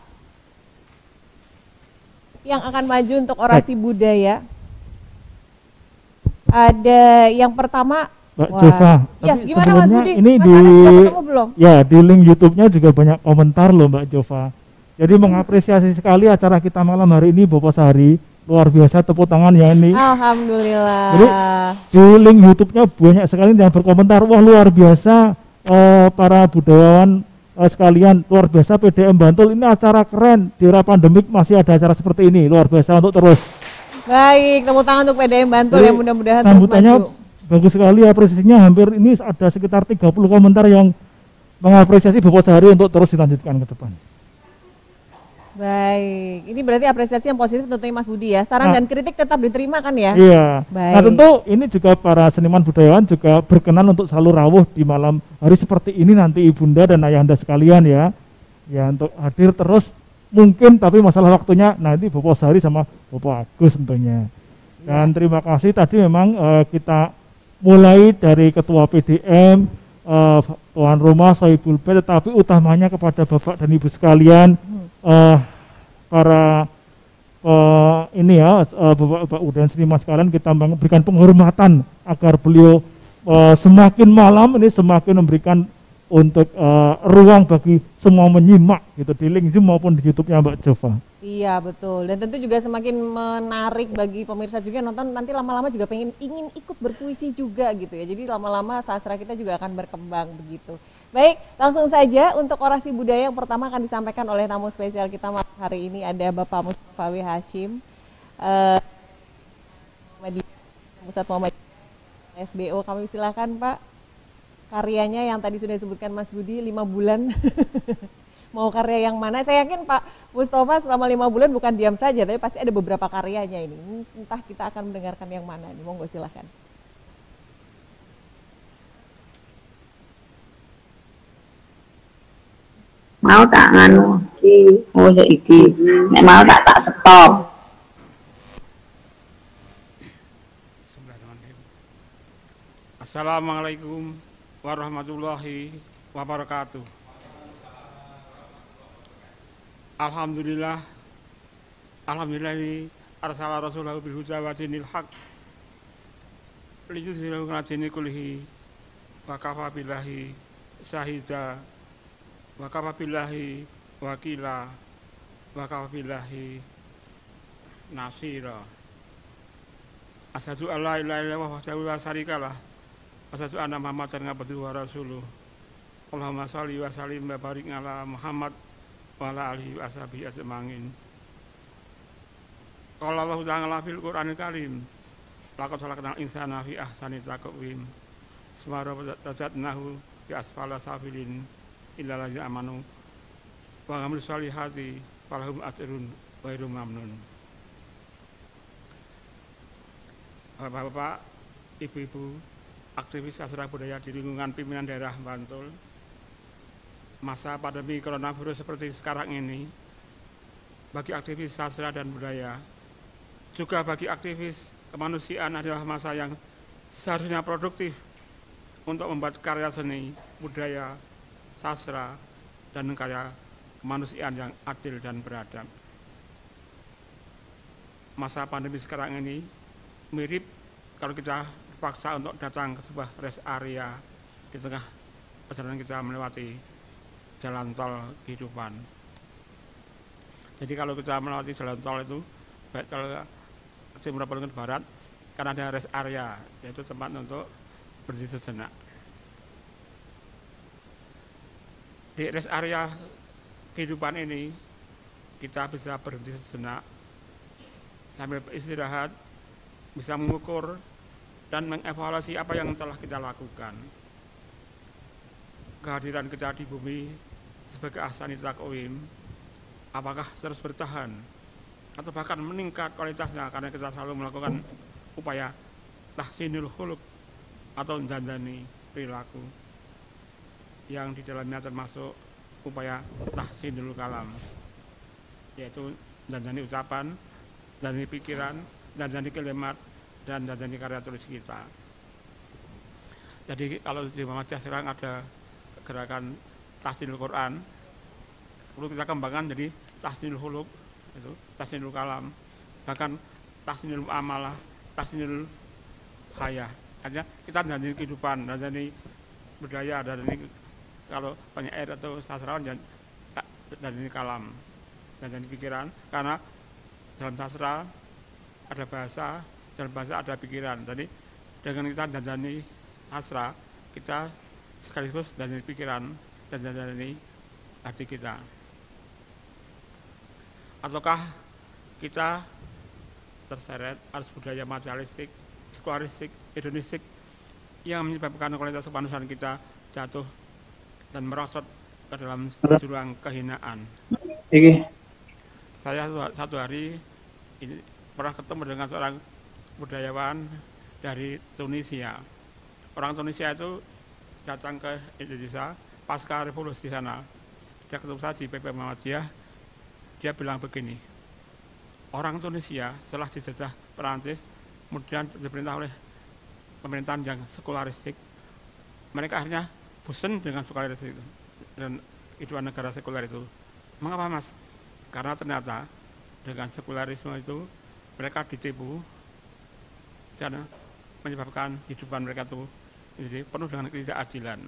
Speaker 1: yang akan maju untuk orasi budaya. Ada yang pertama
Speaker 5: Mbak Jova.
Speaker 1: Ya,
Speaker 5: Tapi
Speaker 1: gimana Mas Budi?
Speaker 5: Ini
Speaker 1: Mas Anis sudah ketemu belum?
Speaker 5: Ya, di link YouTube-nya juga banyak komentar loh Mbak Jova. Jadi mengapresiasi sekali acara kita malam hari ini Boposari. Luar biasa, tepuk tangan ya ini.
Speaker 1: Alhamdulillah.
Speaker 5: Jadi di link YouTube-nya banyak sekali yang berkomentar, wah luar biasa para budayawan sekalian, luar biasa PDM Bantul, ini acara keren, di era pandemik masih ada acara seperti ini, luar biasa untuk terus.
Speaker 1: Baik, tepuk tangan untuk PDM Bantul yang mudah-mudahan terus maju.
Speaker 5: Bagus sekali apresiasinya, hampir ini ada sekitar 30 komentar yang mengapresiasi Boposari untuk terus dilanjutkan ke depan.
Speaker 1: Baik, ini berarti apresiasi yang positif tentunya Mas Budi ya. Saran dan kritik tetap diterima kan ya?
Speaker 5: Iya.
Speaker 1: Baik.
Speaker 5: Nah tentu ini juga para seniman budayawan juga berkenan untuk selalu rawuh di malam hari seperti ini nanti ibunda dan ayahanda sekalian ya. Ya untuk hadir terus mungkin, tapi masalah waktunya nanti Boposari sama Bopo Agus tentunya. Dan terima kasih tadi memang kita mulai dari Ketua PDM, Tuan Rumah, Sohibul Bait, tetapi utamanya kepada Bapak dan Ibu sekalian, para ini ya, Bapak dan seniman sekalian, kita memberikan penghormatan agar beliau semakin malam ini semakin memberikan untuk ruang bagi semua menyimak gitu di link Zoom maupun di YouTube-nya Mbak Jova.
Speaker 1: Iya betul, dan tentu juga semakin menarik bagi pemirsa juga nonton, nanti lama-lama juga ingin ikut berpuisi juga gitu ya. Jadi lama-lama sastra kita juga akan berkembang begitu. Baik, langsung saja untuk orasi budaya yang pertama akan disampaikan oleh tamu spesial kita malam hari ini, ada Bapak Mustafa W. Hashim, Pusat Muhammadiyah SBO. Kami silakan Pak, karyanya yang tadi sudah disebutkan Mas Budi 5 bulan. Mau karya yang mana? Saya yakin Pak Mustafa selama 5 bulan bukan diam saja, tapi pasti ada beberapa karyanya ini. Entah kita akan mendengarkan yang mana nih, monggo silakan.
Speaker 4: Mau tak nganu iki, oh iki. Nek mau tak stop.
Speaker 6: Assalamualaikum warahmatullahi wabarakatuh. Alhamdulillah arsala rasulahu bil huda wa dinil haq liyudhhirahu 'ala dini kullihi wa kafa billahi syahida wa kafa billahi wakila wa kafa billahi nasira. Asyhadu an la ilaha illallah wahdahu la syarikalah wa asyhadu anna Muhammadan abduhu wa rasuluh. Allahumma shalli wa sallim wa barik ala Muhammad wa ala alihi wa ashabihi ajma'in. Qala Allah ta'ala fil Qur'anil Karim, laqad khalaqnal insana fi ahsani taqwim. Summa radadnahu fi asfala safilin illa allazina amanu wa 'amilus shalihati falahum ajrun ghairu mamnun. Bapak-bapak, ibu-ibu, aktivis sastra budaya di lingkungan pimpinan daerah Bantul, masa pandemi coronavirus seperti sekarang ini, bagi aktivis sastra dan budaya, juga bagi aktivis kemanusiaan adalah masa yang seharusnya produktif untuk membuat karya seni, budaya, sastra, dan karya kemanusiaan yang adil dan beradab. Masa pandemi sekarang ini mirip kalau kita dipaksa untuk datang ke sebuah rest area di tengah perjalanan kita melewati jalan tol kehidupan. Jadi kalau kita melewati jalan tol itu, baik tol timur maupun barat, kan ada rest area, yaitu tempat untuk berhenti sejenak. Di rest area kehidupan ini, kita bisa berhenti sejenak sambil beristirahat, bisa mengukur dan mengevaluasi apa yang telah kita lakukan. Kehadiran kita di bumi sebagai ahsani taqwim, apakah terus bertahan atau bahkan meningkat kualitasnya karena kita selalu melakukan upaya tahsinul khuluq atau dandani perilaku yang di dalamnya termasuk upaya tahsinul kalam, yaitu dandani ucapan, dandani pikiran, dandani kalimat, dan dandani karya tulis kita. Jadi kalau di Muhammadiyah sekarang ada gerakan tahsinul Quran, perlu kita kembangkan jadi tahsinul khuluq, itu tahsinul kalam, bahkan tahsinul muamalah, tahsinul hayah. Artinya kita dandani kehidupan, dandani budaya, dandani kalau penyair atau sastrawan, dandani kalam, dandani pikiran, karena dalam sastra ada bahasa, dalam bahasa ada pikiran. Jadi dengan kita dandani sastra, kita sekaligus dandani pikiran dan dandani hati kita. Ataukah kita terseret arus budaya materialistik, sekularistik, hedonistik yang menyebabkan kualitas kemanusiaan kita jatuh dan merosot ke dalam jurang kehinaan. Saya satu hari ini pernah ketemu dengan seorang budayawan dari Tunisia. Orang Tunisia itu datang ke Indonesia pasca revolusi di sana. Dia ketemu saya di PP Muhammadiyah. Dia bilang begini, orang Tunisia setelah dijajah Perancis, kemudian diperintah oleh pemerintahan yang sekularistik, mereka akhirnya bosan dengan sekularistik itu dan hidupan negara sekuler itu. Mengapa mas? Karena ternyata dengan sekularisme itu mereka ditipu dan menyebabkan kehidupan mereka itu jadi penuh dengan ketidakadilan.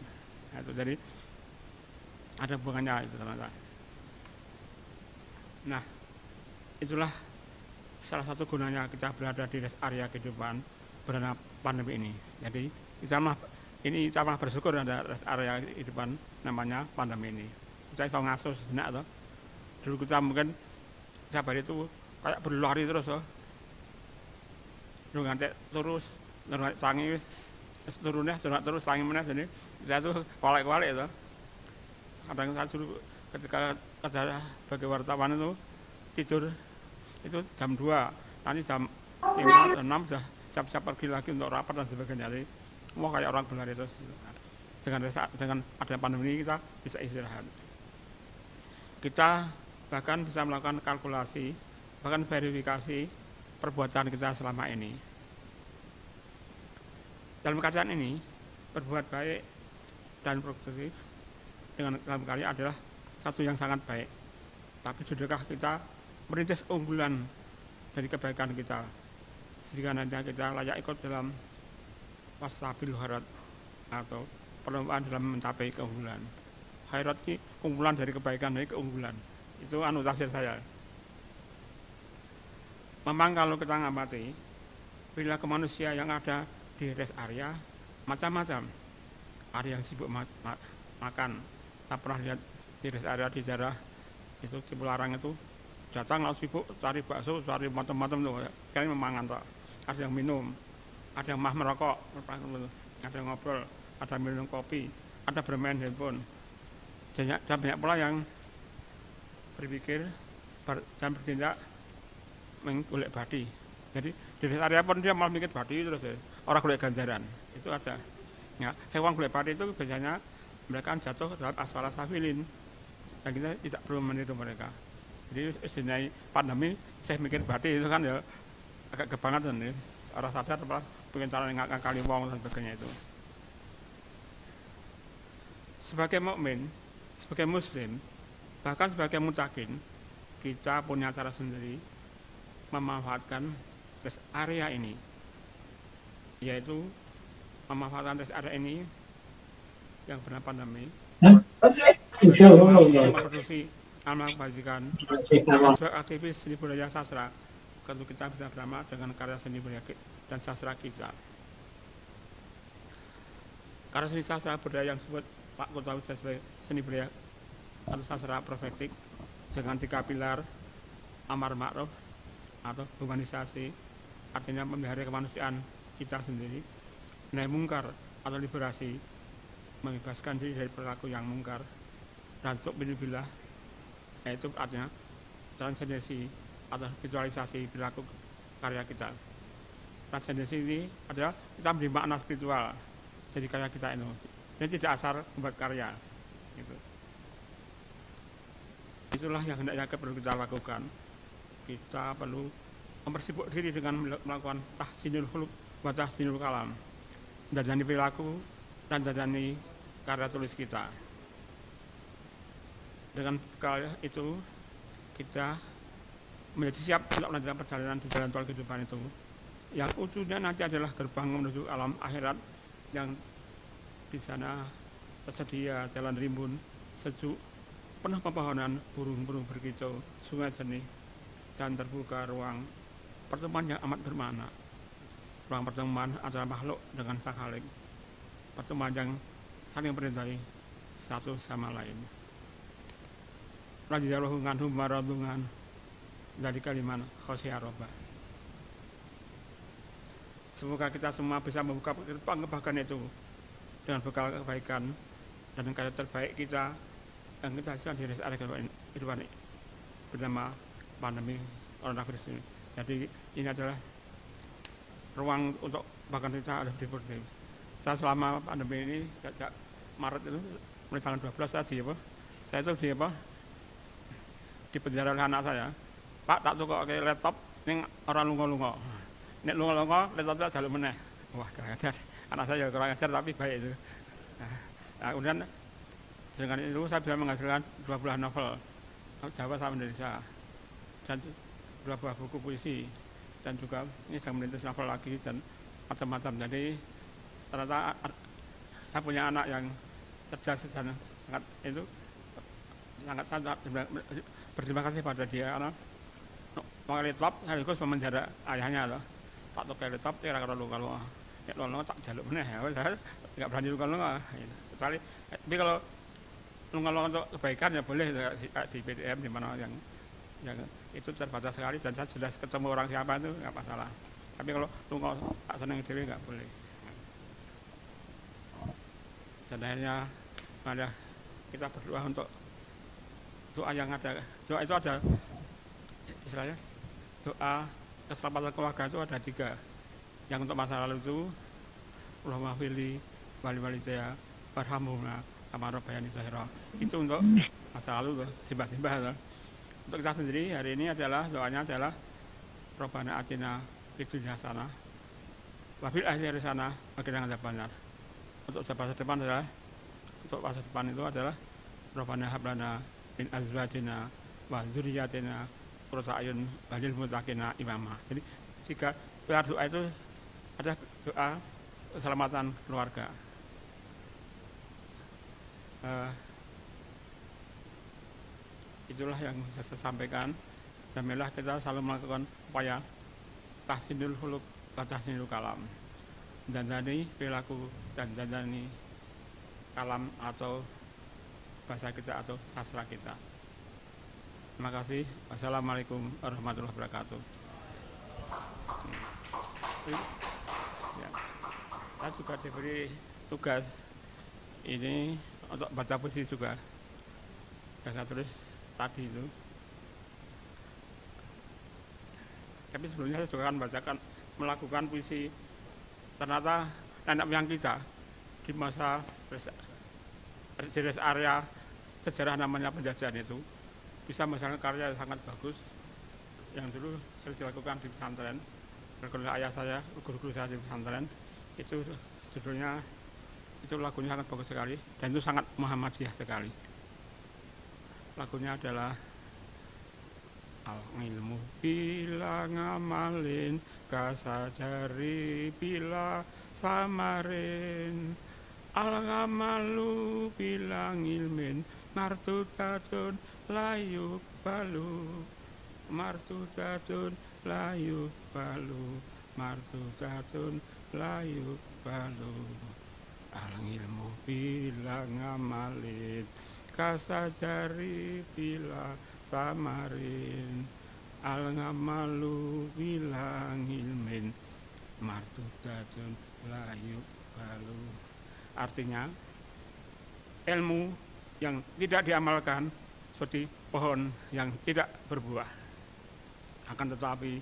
Speaker 6: Nah, itu jadi ada hubungannya itu sama. Nah, itulah salah satu gunanya kita berada di rest area kehidupan berada pandemi ini. Jadi kita malah bersyukur ada rest area kehidupan namanya pandemi ini. Kita bisa ngasuh sejenak toh. Dulu kita mungkin sabar itu kayak berlari terus toh. Lu ngantek terus, tangi turunnya terus tangi meneh jadi kita tuh walik-walik itu. Kadang saya dulu ketika ada sebagai wartawan itu tidur itu jam 2, nanti jam 5, 6 sudah siap-siap pergi lagi untuk rapat dan sebagainya. Jadi mau kayak orang berlari terus. Dengan ada pandemi kita bisa istirahat. Kita bahkan bisa melakukan kalkulasi, bahkan verifikasi perbuatan kita selama ini. Dalam keadaan ini, berbuat baik dan produktif dengan dalam karya adalah satu yang sangat baik. Tapi sudahkah kita merintis unggulan dari kebaikan kita, sehingga nanti kita layak ikut dalam wasabil khairat atau perlombaan dalam mencapai keunggulan. Khairat ini kumpulan dari kebaikan, dari keunggulan. Itu tafsir saya. Memang kalau kita ngamati perilaku manusia yang ada di rest area macam-macam. Ada yang sibuk makan. Saya pernah lihat di rest area di daerah itu Cipularang itu datang lalu sibuk cari bakso, cari macam-macam tuh, kayaknya memangan pak. Ada yang minum, ada yang merokok, ada yang ngobrol, ada yang minum kopi, ada bermain handphone. Dan banyak pula yang berpikir dan bertindak menggolek badi. Jadi di area pun dia malah mikir badi terus ya. Orang golek ganjaran itu ada. Ya, sewang golek badi itu biasanya mereka jatuh dalam asfala safilin. Dan kita tidak perlu meniru mereka. Jadi istilahnya pandemi saya mikir badi itu kan ya agak kebangetan ya. Orang sadar apa pengen cara ngakali wong dan sebagainya itu. Sebagai mukmin, sebagai muslim, bahkan sebagai mutakin, kita punya cara sendiri memanfaatkan rest area ini, yaitu memanfaatkan rest area ini yang bernama pandemi memproduksi amal kebajikan sebagai aktivis seni budaya sastra. Tentu kita bisa bersama dengan karya seni budaya dan sastra kita. Karya seni sastra budaya yang disebut Pak Kota sebagai seni budaya atau sastra profetik dengan 3 pilar amar ma'ruf atau humanisasi, artinya memelihara kemanusiaan kita sendiri, nahi mungkar atau liberasi, membebaskan diri dari perilaku yang mungkar, dan tu'minu-billah, yaitu artinya transcendensi atau visualisasi perilaku karya kita. Transcendensi ini adalah kita memberi makna spiritual jadi karya kita ini, dan tidak asal membuat karya. Gitu. Itulah yang hendaknya perlu kita lakukan. Kita perlu mempersibuk diri dengan melakukan tahsinul khuluq wa tahsinul kalam, dadani perilaku dan dadani karya tulis kita. Dengan bekal itu kita menjadi siap untuk melanjutkan perjalanan di jalan tol kehidupan itu, yang ujungnya nanti adalah gerbang menuju alam akhirat, yang di sana tersedia jalan rimbun sejuk, penuh pepohonan, burung-burung berkicau, sungai jernih, dan terbuka ruang pertemuan yang amat bermakna. Ruang pertemuan antara makhluk dengan Sang Khalik, pertemuan yang saling merintai satu sama lain. Radhiyallahu anhum wa radungan dari kalimat khosyarobah. Semoga kita semua bisa membuka gerbang kebaikan itu dengan bekal kebaikan dan karya terbaik kita yang kita hasilkan di rest area kehidupan bernama pandemi coronavirus ini. Jadi ini adalah ruang untuk bahkan kita ada produktif. Saya selama pandemi ini sejak Maret itu mulai tanggal 12 tadi ya, saya itu di penjara oleh anak saya. Pak, tak tukok ke laptop ning orang lunga-lunga. Nek lunga-lunga laptopnya jaluk meneh. Wah, kurang ajar. Anak saya kurang ajar tapi baik itu. Nah, kemudian dengan itu saya bisa menghasilkan 2 buah novel Jawa sama Indonesia dan 2 buah buku puisi, dan juga ini sedang merintis novel lagi dan macam-macam. Jadi ternyata saya punya anak yang cerdas dan sangat berterima kasih pada dia karena pakai laptop sekaligus memenjara ayahnya loh. Tak pakai laptop dia kira kalau tak jaluk meneh ya, saya nggak berani luka-luka. Kecuali tapi kalau luka-luka untuk kebaikan ya boleh di PDM di mana yang itu terbatas sekali dan saya jelas ketemu orang siapa itu nggak masalah. Tapi kalau luka tak seneng dewi nggak boleh. Dan akhirnya ada kita berdoa untuk doa yang ada, doa itu ada istilahnya doa keselamatan keluarga itu ada 3. Yang untuk masa lalu itu Allahumma fili wali saya warhamhuma kama rabbayani shaghira. Itu untuk masa lalu tuh, simbah-simbah tuh. Untuk kita sendiri hari ini adalah doanya adalah Rabbana atina fid dunya hasanah wa fil akhirati hasanah wa qina adzabannar. untuk bahasa depan adalah itu adalah Rabbana hab lana min azwajina wa dzurriyyatina qurrata a'yun waj'alna lil muttaqina imama. Jadi jika doa itu ada doa keselamatan keluarga. Itulah yang bisa saya sampaikan. Jamilah kita selalu melakukan upaya tahsinul khuluq wa tahsinul kalam. Dandani perilaku dan dandani kalam atau bahasa kita atau sastra kita. Terima kasih. Wassalamualaikum warahmatullahi wabarakatuh. Ya. Saya juga diberi tugas ini untuk baca puisi juga. Saya tulis tadi itu. Tapi sebelumnya saya juga akan melakukan puisi. Ternyata nenek moyang kita di masa rest area sejarah namanya penjajahan itu bisa menghasilkan karya yang sangat bagus yang dulu sering dilakukan di pesantren oleh ayah saya, guru-guru saya di pesantren. Itu judulnya, itu lagunya sangat bagus sekali dan itu sangat Muhammadiyah sekali. Lagunya adalah al-ilmu bila ngamalin kasajari bila samarin al-ngamalu bila ngilmin martudatun layu balu martudatun layu balu martudatun layu balu al-ilmu bila ngamalin kasajari bila samarin al-ngamalu bilang ilmin martudatun layu balu. Artinya ilmu yang tidak diamalkan seperti pohon yang tidak berbuah. Akan tetapi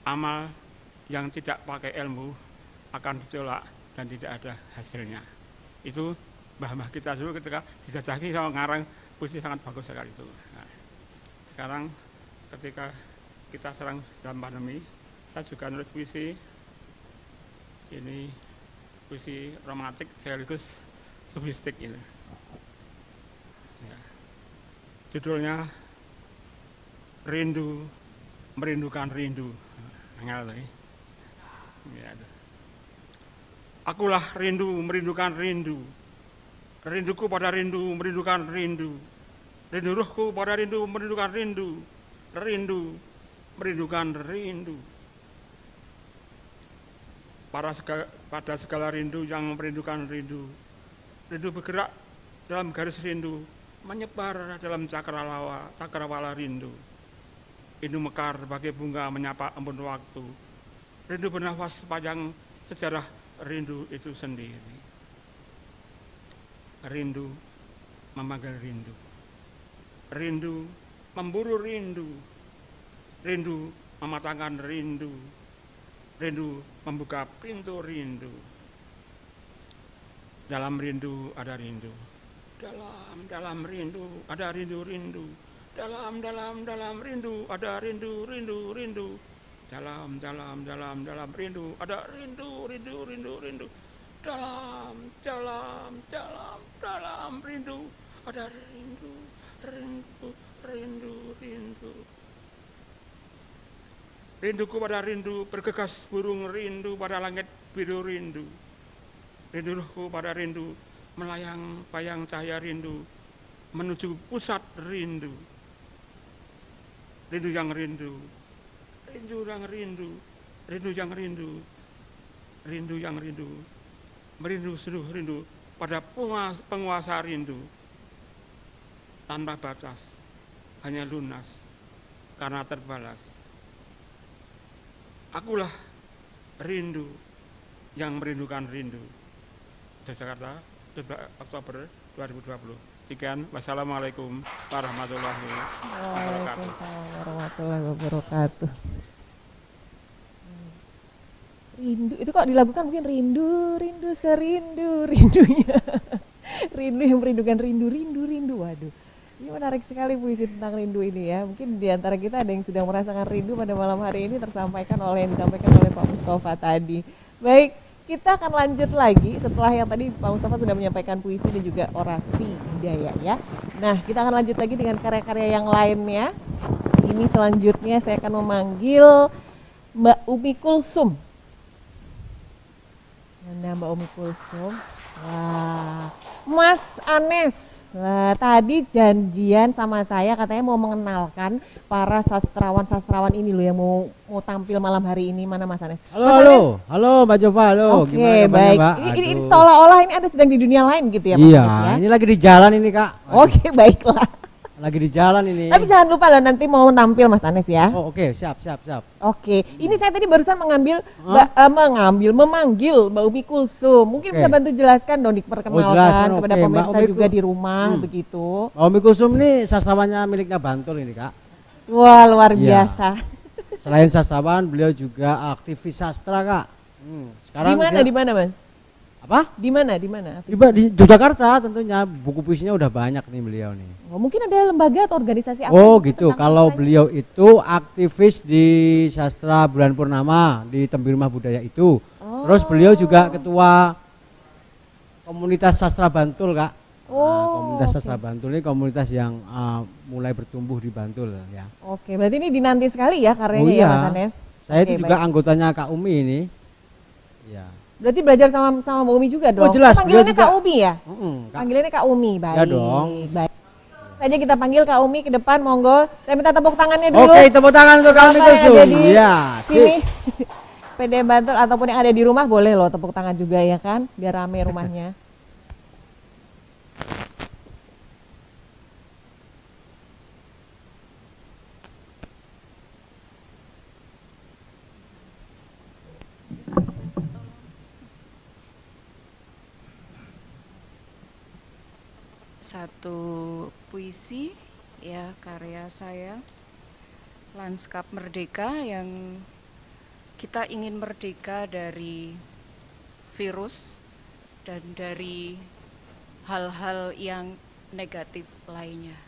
Speaker 6: amal yang tidak pakai ilmu akan ditolak dan tidak ada hasilnya. Itu mbah-mbah kita dulu ketika dijajahi sama ngarang puisi sangat bagus sekali itu. Nah, sekarang ketika kita sedang dalam pandemi, saya juga nulis puisi. Ini puisi romantik sekaligus sofistik ini. Ya. Judulnya Rindu Merindukan Rindu. Angel lagi. Ya. Akulah rindu merindukan rindu. Rinduku pada rindu merindukan rindu. Rindu ruhku pada rindu merindukan rindu. Rindu merindukan rindu. Pada segala rindu yang merindukan rindu. Rindu bergerak dalam garis rindu, menyebar dalam cakrawala rindu. Rindu mekar bagai bunga menyapa embun waktu. Rindu bernafas sepanjang sejarah rindu itu sendiri. Rindu memanggil rindu. Rindu memburu rindu. Rindu mematangkan rindu. Rindu membuka pintu rindu. Dalam rindu ada rindu. Dalam rindu ada rindu-rindu. Dalam rindu ada rindu-rindu. Dalam rindu ada rindu-rindu. Dalam rindu ada rindu. Rinduku pada rindu, bergegas burung rindu pada langit biru rindu. Rinduku pada rindu, melayang bayang cahaya rindu, menuju pusat rindu. Rindu yang rindu, rindu yang rindu, rindu yang rindu, rindu yang rindu, merindu seluruh rindu pada penguasa rindu. Tanpa batas, hanya lunas, karena terbalas. Akulah rindu yang merindukan rindu. Jakarta, 2 Oktober 2020. Sekian, wassalamualaikum warahmatullahi wabarakatuh.
Speaker 1: Waalaikumsalam warahmatullahi wabarakatuh. Rindu, itu kok dilakukan mungkin rindu serindu rindunya. Rindu yang merindukan rindu. Waduh. Ini menarik sekali puisi tentang rindu ini ya. Mungkin di antara kita ada yang sedang merasakan rindu pada malam hari ini disampaikan oleh Pak Mustafa tadi. Baik, Kita akan lanjut lagi setelah yang tadi Pak Mustafa sudah menyampaikan puisi dan juga orasi budaya ya. Nah, kita akan lanjut lagi dengan karya-karya yang lainnya. Ini selanjutnya saya akan memanggil Mbak Umi Kulsum. Mana Mbak Umi Kulsum? Wah, Mas Anes. Nah, tadi janjian sama saya katanya mau mengenalkan para sastrawan-sastrawan ini loh yang mau tampil malam hari ini. Mana Mas Anes?
Speaker 10: Halo Mbak Jova, halo.
Speaker 1: Oke, baik.
Speaker 10: Mbak?
Speaker 1: Ini seolah-olah ini Anda sedang di dunia lain gitu ya Mas
Speaker 10: Iya,
Speaker 1: Anes, ya?
Speaker 10: ini lagi di jalan ini Kak.
Speaker 1: Oke, baiklah.
Speaker 10: Lagi di jalan ini.
Speaker 1: Tapi jangan lupa loh nanti mau tampil Mas Anes ya.
Speaker 10: Oh, oke, siap.
Speaker 1: Oke, ini saya tadi barusan memanggil Mbak Umi Kulsum. Mungkin bisa bantu jelaskan dong, diperkenalkan kepada pemirsa juga di rumah begitu.
Speaker 10: Mbak Umi Kulsum ini sastrawannya miliknya Bantul ini Kak.
Speaker 1: Wah, luar biasa.
Speaker 10: Selain sastrawan, beliau juga aktivis sastra Kak.
Speaker 1: Sekarang di mana Mas?
Speaker 10: Apa?
Speaker 1: Di mana?
Speaker 10: Di Yogyakarta tentunya. Buku puisinya udah banyak nih beliau nih.
Speaker 1: Oh, mungkin ada lembaga atau organisasi apa?
Speaker 10: Oh gitu. Kalau beliau itu aktivis di Sastra Bulan Purnama di Tembi Rumah Budaya itu. Terus beliau juga ketua komunitas sastra Bantul Kak. Komunitas sastra Bantul ini komunitas yang mulai bertumbuh di Bantul ya.
Speaker 1: Oke, berarti ini dinanti sekali ya karyanya ya Mas Anes.
Speaker 10: Saya itu juga anggotanya Kak Umi ini. Ya.
Speaker 1: Berarti belajar sama Mbak Umi juga dong?
Speaker 10: Oh jelas.
Speaker 1: Panggilannya Kak Umi ya?
Speaker 10: Panggilannya
Speaker 1: Kak Umi, baik.
Speaker 10: Ya dong.
Speaker 1: Baik. Saja kita panggil Kak Umi ke depan, monggo. Saya minta tepuk tangannya dulu.
Speaker 10: Oke, tepuk tangan untuk Kak Umi Kulsum.
Speaker 1: Iya, sini. PD Bantul ataupun yang ada di rumah boleh loh tepuk tangan juga ya kan, biar rame rumahnya.
Speaker 11: Satu puisi ya, karya saya, Lanskap Merdeka, yang kita ingin merdeka dari virus dan dari hal-hal yang negatif lainnya.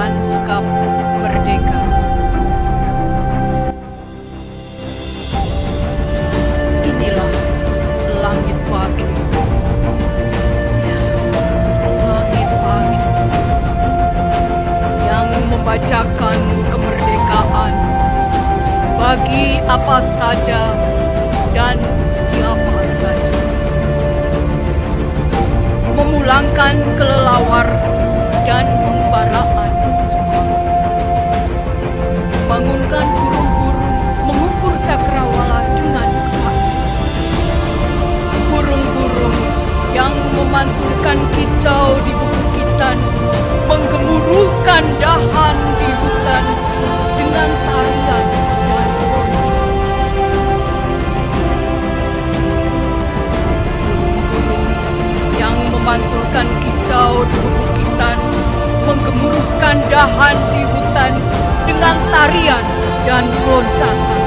Speaker 11: Lanskap Merdeka. Inilah langit pagi. Ya, langit pagi yang membacakan kemerdekaan bagi apa saja dan siapa saja. Memulangkan kelelawar dan pembaraan semangat. Bangunkan burung-burung mengukur cakrawala dengan keras. Burung-burung yang memantulkan kicau di bukit-bukitan, menggemuruhkan dahan di hutan dengan tarian dan lonceng. Burung-burung yang memantulkan kicau di bukit-bukitan, menggemuruhkan dahan di hutan dengan tarian dan loncatan.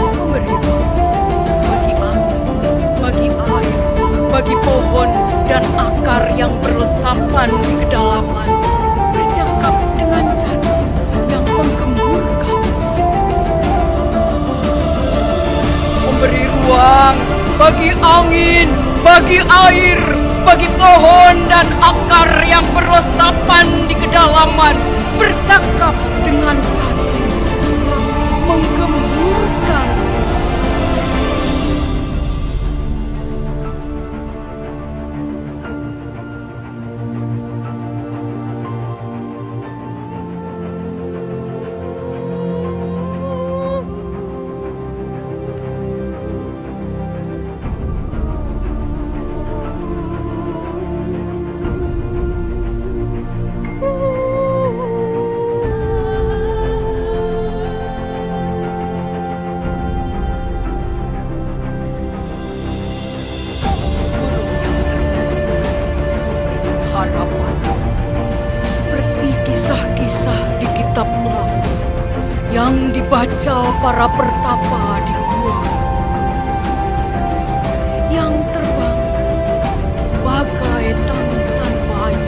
Speaker 11: Memberi bagi angin, bagi air, bagi pohon dan akar yang berlesapan di kedalaman, bercakap dengan janji yang menggemburkan. Memberi ruang bagi angin, bagi air, bagi pohon dan akar yang berlesapan di kedalaman, bercakap dengan janji yang menggemburkan. yang dibaca para pertapa di gua, yang terbang bagai tangisan bayi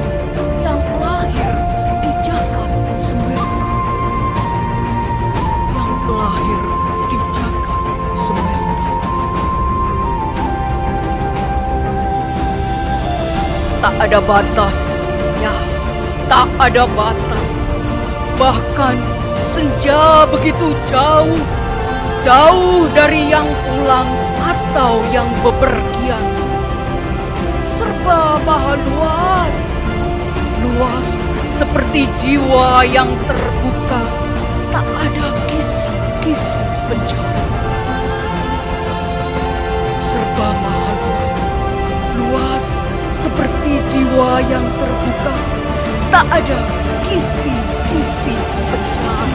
Speaker 11: yang lahir di jagat semesta, yang lahir di jagat semesta. Tak ada batas, ya, tak ada batas. Bahkan senja begitu jauh, jauh dari yang pulang atau yang bepergian. Serba maha luas, luas seperti jiwa yang terbuka, tak ada kisi-kisi penjara. Serba maha luas, luas seperti jiwa yang terbuka, tak ada kisi-kisi penjara.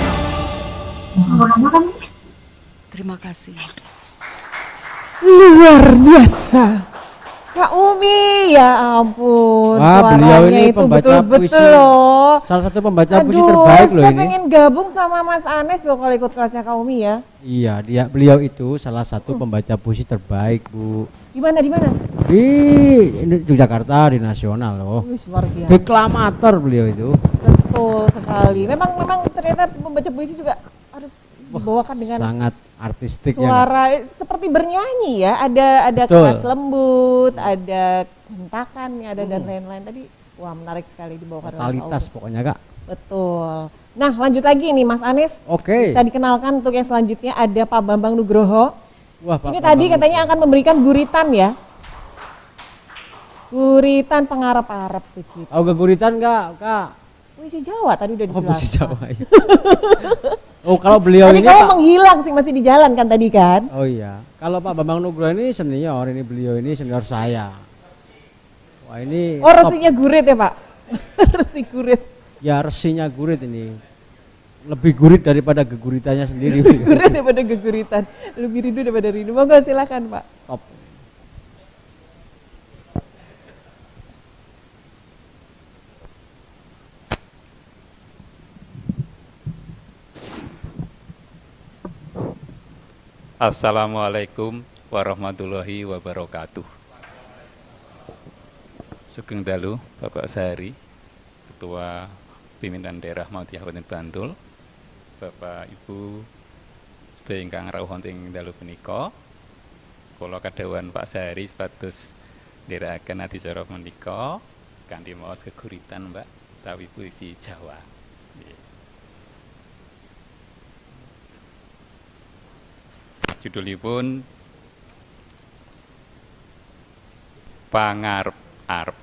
Speaker 11: Terima kasih.
Speaker 1: Luar biasa. Kak Umi, ya ampun.
Speaker 10: Wah, beliau ini
Speaker 1: itu
Speaker 10: pembaca
Speaker 1: betul-betul
Speaker 10: puisi.
Speaker 1: loh.
Speaker 10: Salah satu pembaca puisi terbaik loh
Speaker 1: saya
Speaker 10: ini.
Speaker 1: pengen gabung sama Mas Anes loh kalau ikut kelasnya Kak Umi ya.
Speaker 10: Iya, beliau itu salah satu pembaca puisi terbaik, Bu.
Speaker 1: Di mana?
Speaker 10: Di Yogyakarta, di nasional loh.
Speaker 1: Wih, luar biasa.
Speaker 10: Deklamator beliau itu.
Speaker 1: Betul sekali. Memang ternyata pembaca puisi juga harus dibawakan dengan
Speaker 10: sangat artistik
Speaker 1: suara seperti bernyanyi ya. Ada keras lembut, ada hentakan, ada dan lain-lain. Tadi wah menarik sekali dibawakan.
Speaker 10: Totalitas pokoknya Kak.
Speaker 1: Betul. Nah lanjut lagi nih Mas Anes.
Speaker 10: Oke.
Speaker 1: Bisa dikenalkan untuk yang selanjutnya ada Pak Bambang Nugroho.
Speaker 10: Wah, Pak
Speaker 1: ini
Speaker 10: Bambang
Speaker 1: tadi katanya akan memberikan guritan ya. Guritan pengarap-arap begitu.
Speaker 10: Oh, guritan Kak?
Speaker 1: Puisi Jawa tadi udah dijelaskan.
Speaker 10: Oh, puisi Jawa ya. Oh, kalau beliau
Speaker 1: tadi
Speaker 10: ini
Speaker 1: kamu
Speaker 10: Pak
Speaker 1: menghilang sih, masih di jalan kan tadi kan?
Speaker 10: Oh iya. Kalau Pak Bambang Nugroho ini senior, ini beliau ini senior saya. Wah, ini
Speaker 1: oh, resinya gurit ya, Pak? Resi gurit.
Speaker 10: Ya, resinya gurit ini. Lebih gurit daripada geguritannya sendiri.
Speaker 1: Gurit daripada geguritan. Lebih rindu daripada rindu. Monggo silakan, Pak.
Speaker 10: Top.
Speaker 12: Assalamualaikum warahmatullahi wabarakatuh. Sugeng dalu Bapak Sahari, Ketua Pimpinan Daerah Muhammadiyah Kabupaten Bantul, Bapak Ibu sedaya ingkang rawuh wonten dalu punika, kula kadhawuhan Pak Sahari sepatus nderekaken adicara menika kanthi maos geguritan Mbak utawi puisi Jawa. Judulipun Pangarep-arep.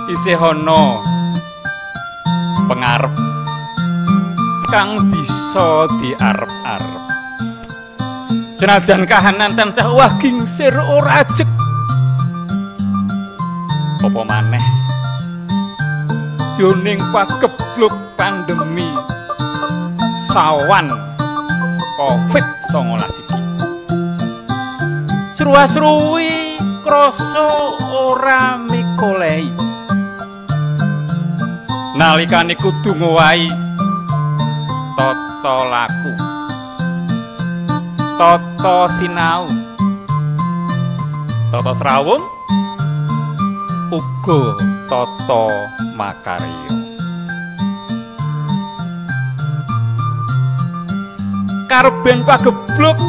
Speaker 12: Isih ana pengarep kang bisa diarep-arep, senajan kahanan tansah wah gingsir ora ajeg. Apa maneh jroning pagebluk pandemi sawan COVID-19 iki, sruwa-sruwi krasa ora mikolehi, nalikane kudu ngowahi tata laku, tata sinau, tata srawung, uga tata makarya. Karben pagebluk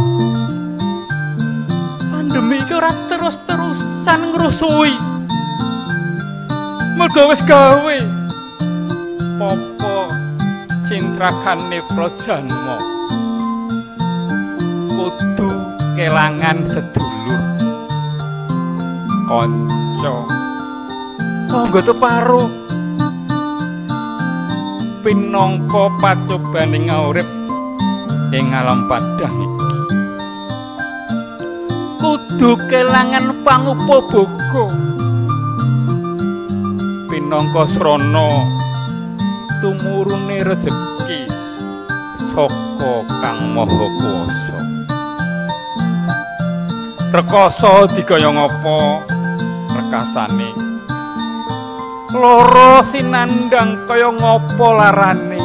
Speaker 12: pandemi iki ora terus-terusan ngrusui, merga wis gawe popo cintrakane prajanma, kudu kelangan sedulur kanca kanggo teparo pinangka pacobaning urip ing alam padang iki. Kudu kelangan pangupaboga pinangka srana tumurune rezeki saka Kang Maha Kuwasa. Rekoso digaya ngapa rekasane, loro sinandang kaya ngapa larane,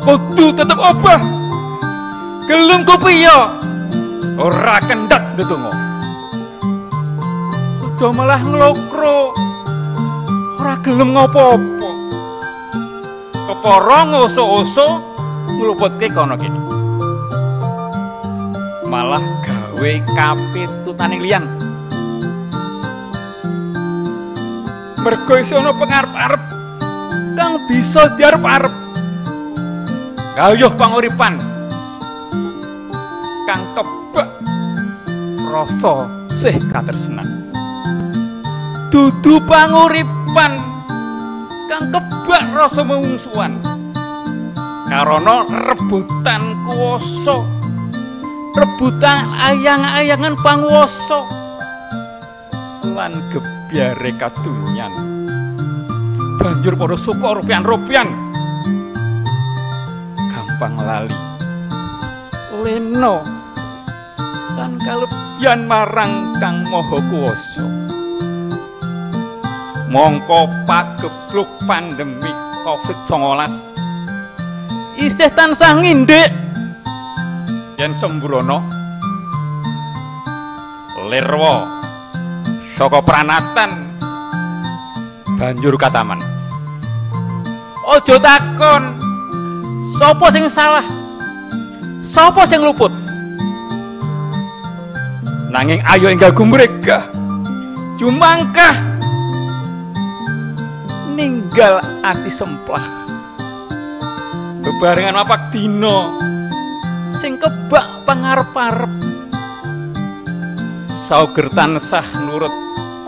Speaker 12: kudu tetep obah, gelem kupiya ora kendhat ndedonga. Aja malah nglokro ora gelem ngopo-opo, kepara ngoso-oso ngluputke kono kene, malah gawe kapitutaning liyan. Mergo isih ana pangarep-arep kang bisa diarep-arep, gayuh panguripan kang kebak rasa sih katresnan, dudu panguripan kang kebak rasa mungsuhan karana rebutan kuwasa, rebutan ayang-ayangan panguwasa lan gebyare kadunyan. Banjur padha suka rupian-rupian, gampang lali, leno lan kalebyan marang Kang Maha Kuwasa. Mongko pagebluk pandemi Covid-19 isih tansah ngindhik yen sembrono lirwa saka pranatan banjur kataman. Aja takon sapa sing salah, sapa sing luput, nanging ayo enggal gumregah jumangkah ninggal ati semplah, bebarengan mapak dina sing kebak pangarep-arep, sauger tansah nurut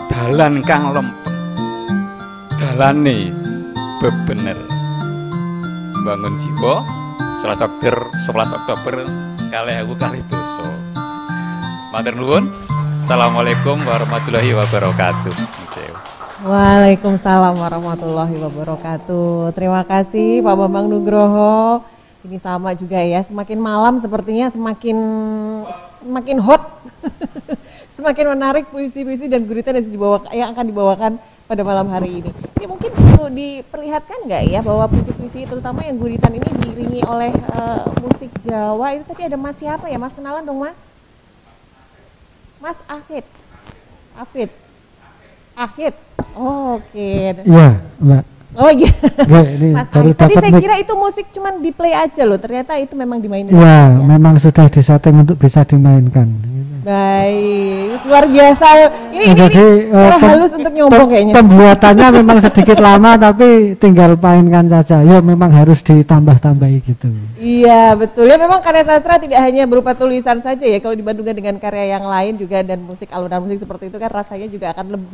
Speaker 12: dalan kang lempeng, dalane bebener. Bangun jiwa 11 Oktober 2020. Matur nuwun. Assalamualaikum warahmatullahi wabarakatuh.
Speaker 1: Waalaikumsalam warahmatullahi wabarakatuh. Terima kasih Pak Bambang Nugroho. Ini sama juga ya, semakin malam sepertinya semakin hot. Semakin menarik puisi-puisi dan guritan yang akan dibawakan pada malam hari ini. Ini mungkin perlu diperlihatkan nggak ya bahwa puisi-puisi terutama yang guritan ini diiringi oleh musik Jawa. Itu tadi ada Mas siapa ya? Mas, kenalan dong Mas. Mas Ahid. Oh, oke.
Speaker 13: Iya, Mbak.
Speaker 1: Oh iya.
Speaker 13: Mas
Speaker 1: Ahid. Tadi saya kira itu musik cuman di play aja loh. Ternyata itu memang dimainin.
Speaker 13: Iya, memang sudah disetting untuk bisa dimainkan.
Speaker 1: Baik, luar biasa. Ini
Speaker 13: jadi
Speaker 1: halus untuk nyombong kayaknya.
Speaker 13: Pembuatannya memang sedikit lama tapi tinggal mainkan saja. Ya memang harus ditambah-tambahi gitu.
Speaker 1: Iya betul ya, memang karya sastra tidak hanya berupa tulisan saja ya. Kalau dibandingkan dengan karya yang lain juga dan musik, alunan musik seperti itu kan rasanya juga akan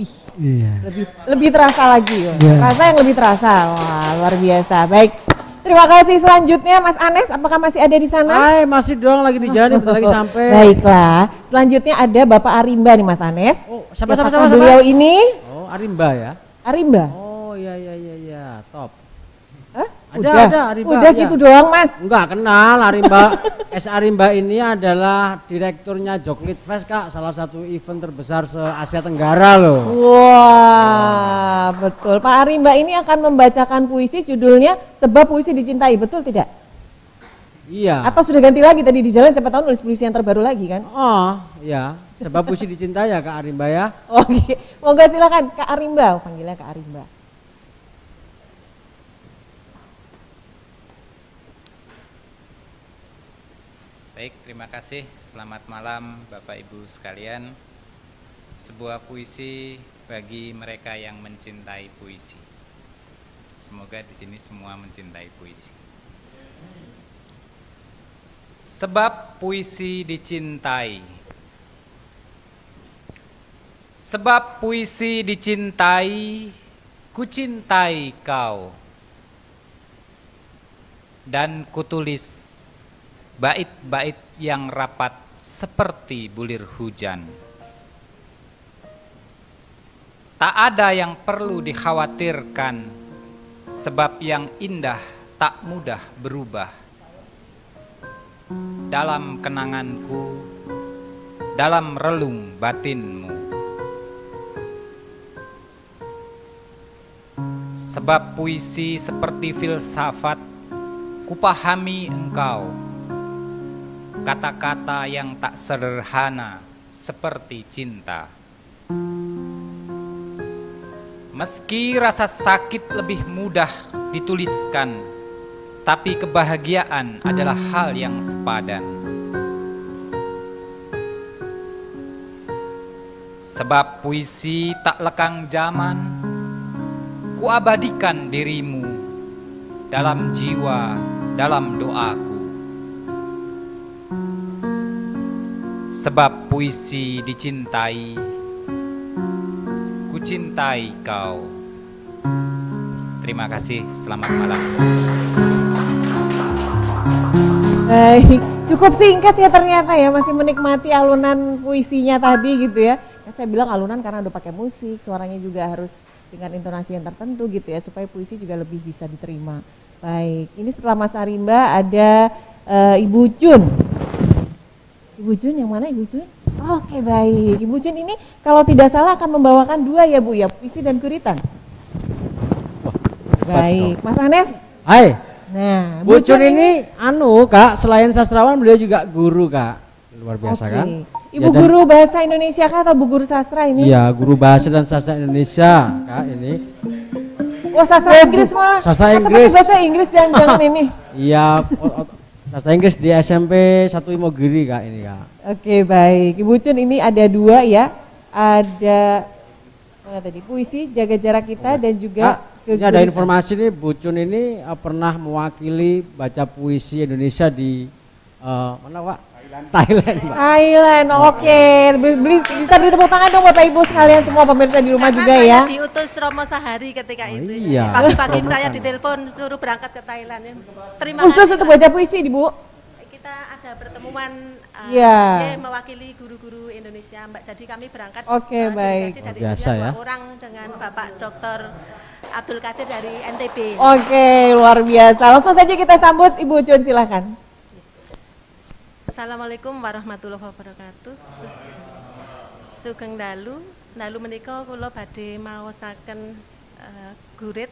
Speaker 1: lebih terasa lagi. Rasa yang lebih terasa. Wah luar biasa. Baik. Terima kasih. Selanjutnya Mas Anes, apakah masih ada di sana?
Speaker 10: Hai, masih dong, lagi di jalan, bentar lagi sampai.
Speaker 1: Baiklah. Selanjutnya ada Bapak Arimba nih Mas Anes.
Speaker 10: Oh, siapa
Speaker 1: beliau ini?
Speaker 10: Oh, Arimba ya.
Speaker 1: Arimba.
Speaker 10: Oh, iya, top.
Speaker 1: Ada Arimba. Udah gitu
Speaker 10: ya.
Speaker 1: doang Mas.
Speaker 10: Enggak kenal Arimba. Arimba ini adalah direkturnya Joklit Fest Kak, salah satu event terbesar se-Asia Tenggara loh.
Speaker 1: Wah, betul. Pak Arimba ini akan membacakan puisi judulnya Sebab Puisi Dicintai, betul tidak?
Speaker 10: Iya.
Speaker 1: Atau sudah ganti lagi tadi di jalan, siapa tahu nulis puisi yang terbaru lagi kan?
Speaker 10: Oh, iya. Sebab Puisi Dicintai ya Kak Arimba ya.
Speaker 1: Oke, moga silakan Kak Arimba, panggilnya Kak Arimba.
Speaker 12: Baik, terima kasih. Selamat malam Bapak Ibu sekalian. Sebuah puisi bagi mereka yang mencintai puisi. Semoga di sini semua mencintai puisi. Sebab puisi dicintai. Sebab puisi dicintai, ku cintai kau. Dan kutulis bait-bait yang rapat seperti bulir hujan. Tak ada yang perlu dikhawatirkan
Speaker 14: Sebab yang indah tak mudah berubah. Dalam kenanganku, dalam relung batinmu. Sebab puisi seperti filsafat, kupahami engkau. Kata-kata yang tak sederhana seperti cinta. Meski rasa sakit lebih mudah dituliskan, tapi kebahagiaan adalah hal yang sepadan. Sebab puisi tak lekang zaman, kuabadikan dirimu dalam jiwa, dalam doaku. Sebab puisi dicintai, ku cintai kau. Terima kasih, selamat malam.
Speaker 1: Baik, cukup singkat ya ternyata ya, masih menikmati alunan puisinya tadi gitu ya. Saya bilang alunan karena udah pakai musik, suaranya juga harus dengan intonasi yang tertentu gitu ya, supaya puisi juga lebih bisa diterima. Baik, ini setelah Mas Arimba ada Ibu Jun. Ibu Jun yang mana Ibu Jun? Oke, baik. Ibu Jun ini kalau tidak salah akan membawakan dua ya Bu ya, puisi dan guritan. Baik, Mas Anes.
Speaker 10: Hai.
Speaker 1: Nah,
Speaker 10: Bu Jun ini Kak, selain sastrawan beliau juga guru, Kak. Luar biasa kan?
Speaker 1: Ibu ya, guru bahasa Indonesia Kak atau Bu guru sastra ini?
Speaker 10: Iya, guru bahasa dan sastra Indonesia, Kak ini.
Speaker 1: Wah, sastra Inggris malah.
Speaker 10: Sastra Inggris.
Speaker 1: Bahasa Inggris jangan ini.
Speaker 10: Iya, sastra Inggris di SMP 1 Imogiri, Kak ini, Kak.
Speaker 1: Oke, baik. Ibu Cun ini ada dua ya. Ada mana tadi? Puisi Jaga Jarak Kita dan juga
Speaker 10: Kak, ini ada informasi nih, Bu Cun ini pernah mewakili baca puisi Indonesia di mana, Pak? Thailand, Pak.
Speaker 1: Thailand, oke. Bisa beri tepuk tangan dong Bapak Ibu sekalian semua pemirsa di rumah juga ya.
Speaker 15: Karena diutus Romo Sahari ketika itu.
Speaker 10: Iya.
Speaker 15: Pagi-pagi saya ditelepon suruh berangkat ke Thailand ya. Terima
Speaker 1: Khusus
Speaker 15: kasih.
Speaker 1: untuk baca puisi, Bu.
Speaker 15: Kita ada pertemuan mewakili guru-guru Indonesia, Mbak. Jadi kami berangkat
Speaker 1: baik.
Speaker 15: dari
Speaker 10: biasa ya.
Speaker 15: 2 orang dengan Bapak Dr. Abdul Qadir dari NTB.
Speaker 1: Oke, luar biasa. Langsung saja kita sambut Ibu Cun, silahkan.
Speaker 15: Assalamualaikum warahmatullahi wabarakatuh. Sugeng dalu menika kula badhe maosaken gurit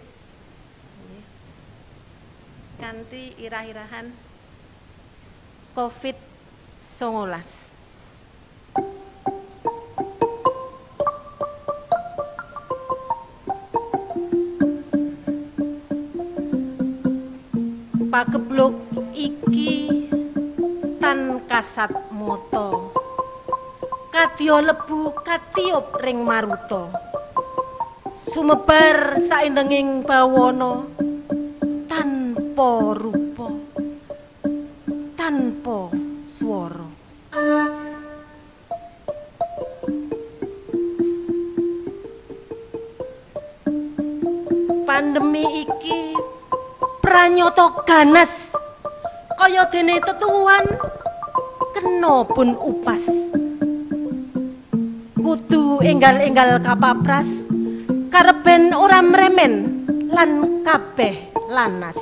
Speaker 15: kanthi irah-irahan COVID-19. Pagebluk iki tan kasat moto, kadya lebu katiup ring maruta, sumebar saindenging bawana tanpa rupa, tanpa swara. Pandemi iki pranyata ganas kaya dene tetuwuhan kena pun upas, kudu enggal-enggal kapapras, kareben ora mremen lan kabeh lanas.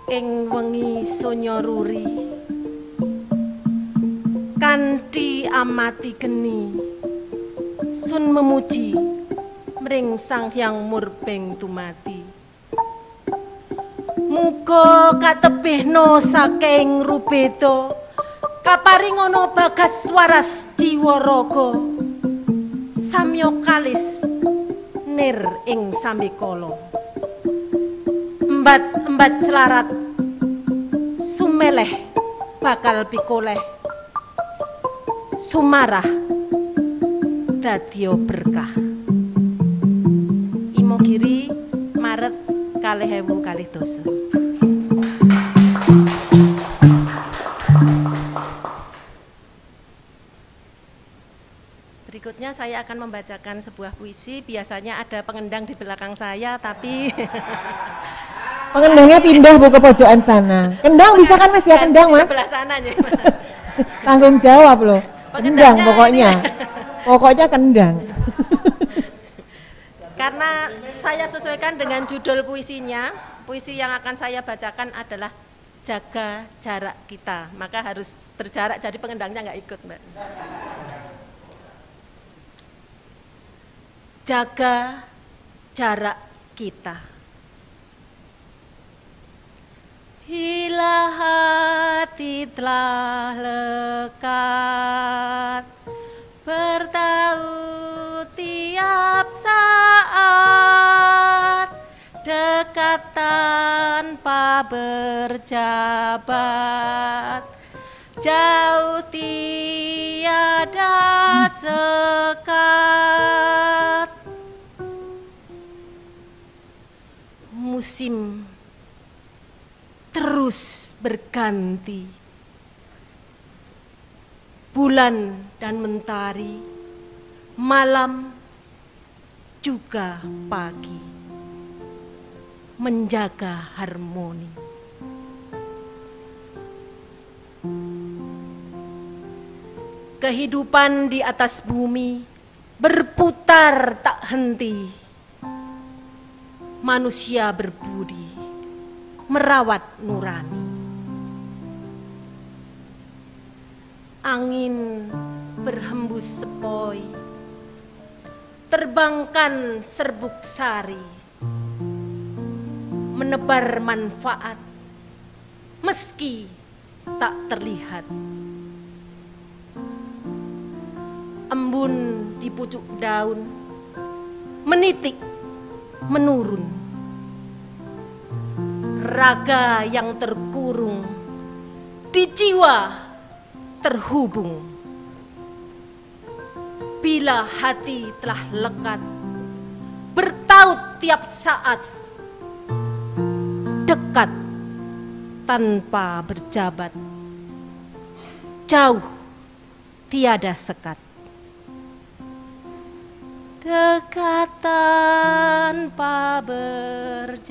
Speaker 15: Ing wengi sonya ruri kanthi amati geni sun memuji mring Sang Hyang Murbeng tumati. Muga katebihna saking rubeda, kaparingana bagas waras jiwa raga, samya kalis nir ing samikala. Embat-embat celarat sumeleh bakal pikoleh, sumarah dadya berkah. Imogiri Maret 2022. Berikutnya saya akan membacakan sebuah puisi. Biasanya ada pengendang di belakang saya, tapi
Speaker 1: pengendangnya pindah Bu ke pojokan sana. Kendang bisa kan Mas ya, kendang Mas?
Speaker 15: Di sebelah sana ya.
Speaker 1: Tanggung jawab loh. Kendang pokoknya. Pokoknya kendang.
Speaker 15: Karena saya sesuaikan dengan judul puisinya. Puisi yang akan saya bacakan adalah jaga jarak kita. Maka harus berjarak, jadi pengendangnya nggak ikut, Mbak. Jaga jarak kita. Bila hati telah lekat, bertaut tiap saat, dekat tanpa berjabat, jauh tiada sekat. Musim terus berganti, bulan dan mentari, malam juga pagi, menjaga harmoni. Kehidupan di atas bumi berputar tak henti. Manusia berbudi merawat nurani. Angin berhembus sepoi, terbangkan serbuk sari, menebar manfaat meski tak terlihat. Embun di pucuk daun menitik menurun, raga yang terkurung di jiwa terhubung. Bila hati telah lekat, bertaut tiap saat, dekat tanpa berjabat, jauh tiada sekat. Dekat tanpa berjabat,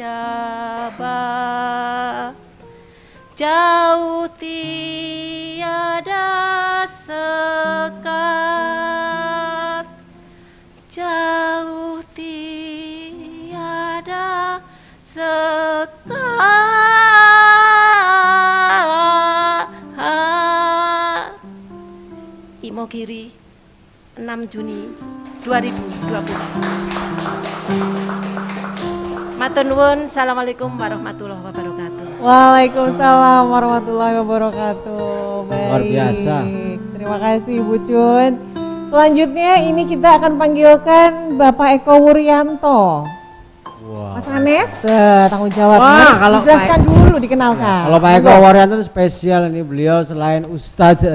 Speaker 15: jauh tiada sekat, jauh tiada sekat. Imogiri, 6 Juni 2020. Matur nuwun. Assalamualaikum warahmatullahi wabarakatuh.
Speaker 1: Waalaikumsalam warahmatullahi wabarakatuh. Baik.
Speaker 10: Luar biasa.
Speaker 1: Terima kasih Ibu Cun. Selanjutnya ini kita akan panggilkan Bapak Eko Wuryanto. Mas Anes, tanggung jawab.
Speaker 10: Wah, kalau
Speaker 1: jelaskan dulu, dikenalkan.
Speaker 10: Kalau Pak Eko Wuryanto spesial ini, beliau selain ustadz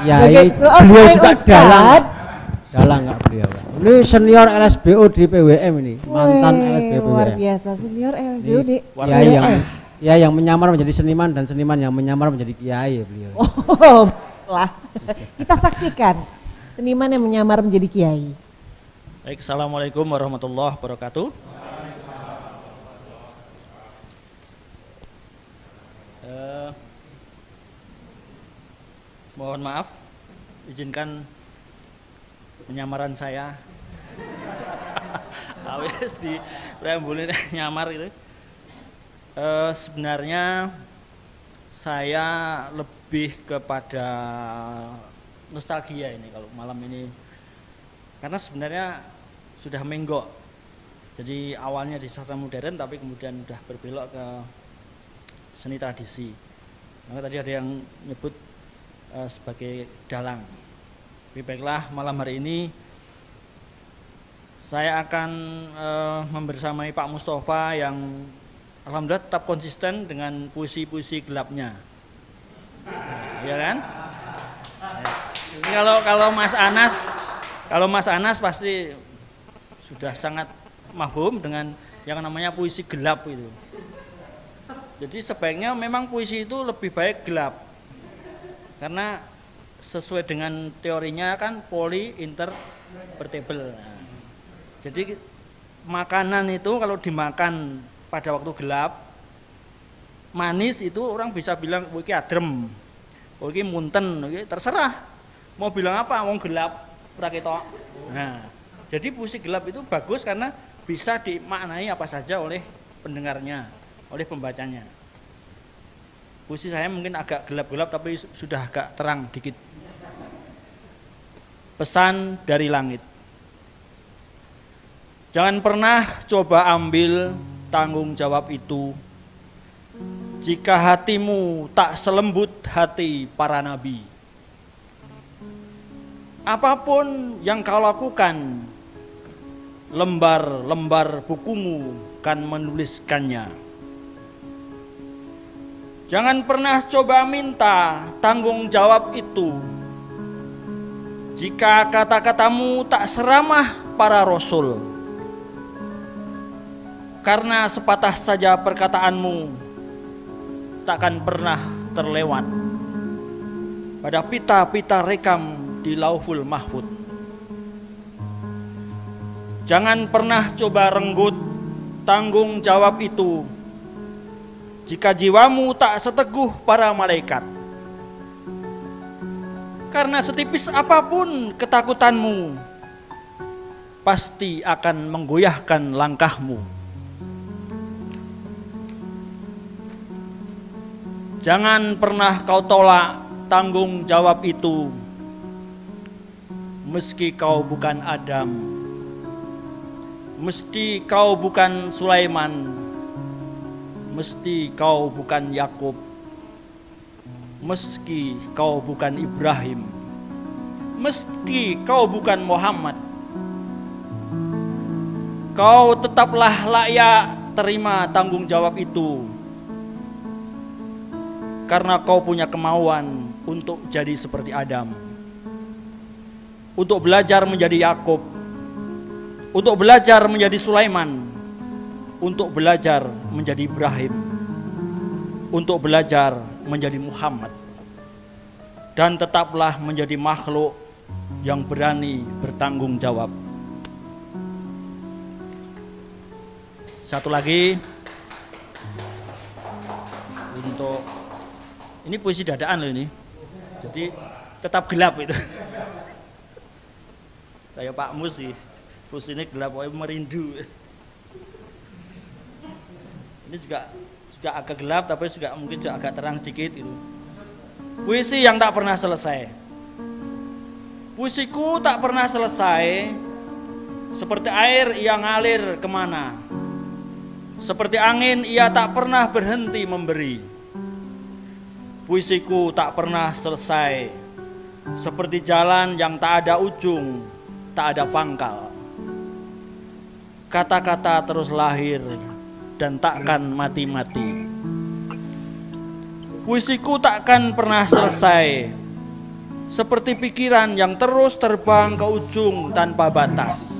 Speaker 10: Kiai, beliau juga dalang nggak beliau. Ini senior LSBO di PWM ini, mantan LSBO
Speaker 1: luar
Speaker 10: PWM.
Speaker 1: biasa, senior LSBO di
Speaker 10: Kiai yang menyamar menjadi seniman dan seniman yang menyamar menjadi kiai beliau.
Speaker 1: Oh, lah. Kita saksikan seniman yang menyamar menjadi kiai.
Speaker 16: Baik, assalamualaikum warahmatullahi wabarakatuh. Mohon maaf, izinkan penyamaran saya. Habis di preambulin nyamar itu. Sebenarnya saya lebih kepada nostalgia ini kalau malam ini, karena sebenarnya sudah menggok. Jadi awalnya di sastra modern, tapi kemudian sudah berbelok ke seni tradisi. Maka tadi ada yang nyebut sebagai dalang. Baiklah, malam hari ini saya akan membersamai Pak Mustafa yang alhamdulillah tetap konsisten dengan puisi-puisi gelapnya. Ya kan? Ini kalau Mas Anas pasti sudah sangat mahfum dengan yang namanya puisi gelap itu. Jadi sebaiknya memang puisi itu lebih baik gelap. Karena sesuai dengan teorinya kan polyinterpretable. Nah, jadi makanan itu kalau dimakan pada waktu gelap, manis itu orang bisa bilang iki adrem, iki munten, iki terserah. Mau bilang apa? Wong gelap, ora ketok. Nah, jadi puisi gelap itu bagus karena bisa dimaknai apa saja oleh pendengarnya, oleh pembacanya. Puisi saya mungkin agak gelap-gelap tapi sudah agak terang dikit. Pesan dari langit. Jangan pernah coba ambil tanggung jawab itu jika hatimu tak selembut hati para nabi. Apapun yang kau lakukan, lembar-lembar bukumu kan menuliskannya. Jangan pernah coba minta tanggung jawab itu jika kata-katamu tak seramah para rasul. Karena sepatah saja perkataanmu takkan pernah terlewat pada pita-pita rekam di Lauhul Mahfud. Jangan pernah coba renggut tanggung jawab itu jika jiwamu tak seteguh para malaikat. Karena setipis apapun ketakutanmu, pasti akan menggoyahkan langkahmu. Jangan pernah kau tolak tanggung jawab itu, meski kau bukan Adam, meski kau bukan Sulaiman, meski kau bukan Yakub, meski kau bukan Ibrahim, meski kau bukan Muhammad. Kau tetaplah layak terima tanggung jawab itu, karena kau punya kemauan untuk jadi seperti Adam, untuk belajar menjadi Yakub, untuk belajar menjadi Sulaiman, untuk belajar menjadi Ibrahim, untuk belajar menjadi Muhammad, dan tetaplah menjadi makhluk yang berani bertanggung jawab. Satu lagi, untuk ini puisi dadaan loh ini, jadi tetap gelap itu. Kayak Pak Mus sih, puisinya gelap, pokoknya merindu. Ini juga agak gelap, tapi juga mungkin juga agak terang sedikit gitu. Puisi yang tak pernah selesai. Puisiku tak pernah selesai, seperti air yang ngalir kemana, seperti angin ia tak pernah berhenti memberi. Puisiku tak pernah selesai, seperti jalan yang tak ada ujung, tak ada pangkal. Kata-kata terus lahir dan takkan mati-mati. Puisiku takkan pernah selesai, seperti pikiran yang terus terbang ke ujung tanpa batas.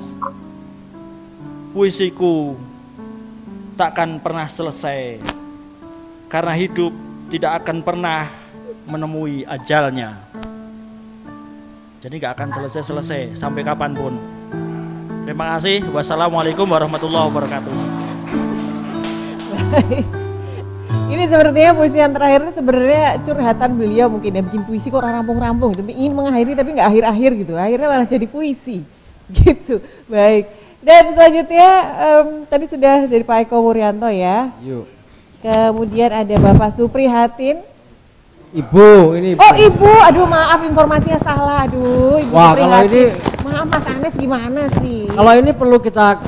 Speaker 16: Puisiku takkan pernah selesai, karena hidup tidak akan pernah menemui ajalnya. Jadi gak akan selesai-selesai sampai kapanpun. Terima kasih. Wassalamualaikum warahmatullahi wabarakatuh.
Speaker 1: Ini sepertinya puisi yang terakhir ini sebenarnya curhatan beliau mungkin ya, bikin puisi kok rampung-rampung gitu, ingin mengakhiri tapi nggak akhir-akhir gitu, akhirnya malah jadi puisi gitu. Baik, dan selanjutnya tadi sudah dari Pak Eko Wuryanto ya.
Speaker 10: Yuk.
Speaker 1: Kemudian ada Bapak Suprihatin.
Speaker 10: Ibu, ini ibu.
Speaker 1: Oh ibu, aduh maaf informasinya salah, aduh Ibu
Speaker 10: Wah,
Speaker 1: Suprihatin.
Speaker 10: kalau ini
Speaker 1: maaf Mas Anes gimana sih?
Speaker 10: Kalau ini perlu kita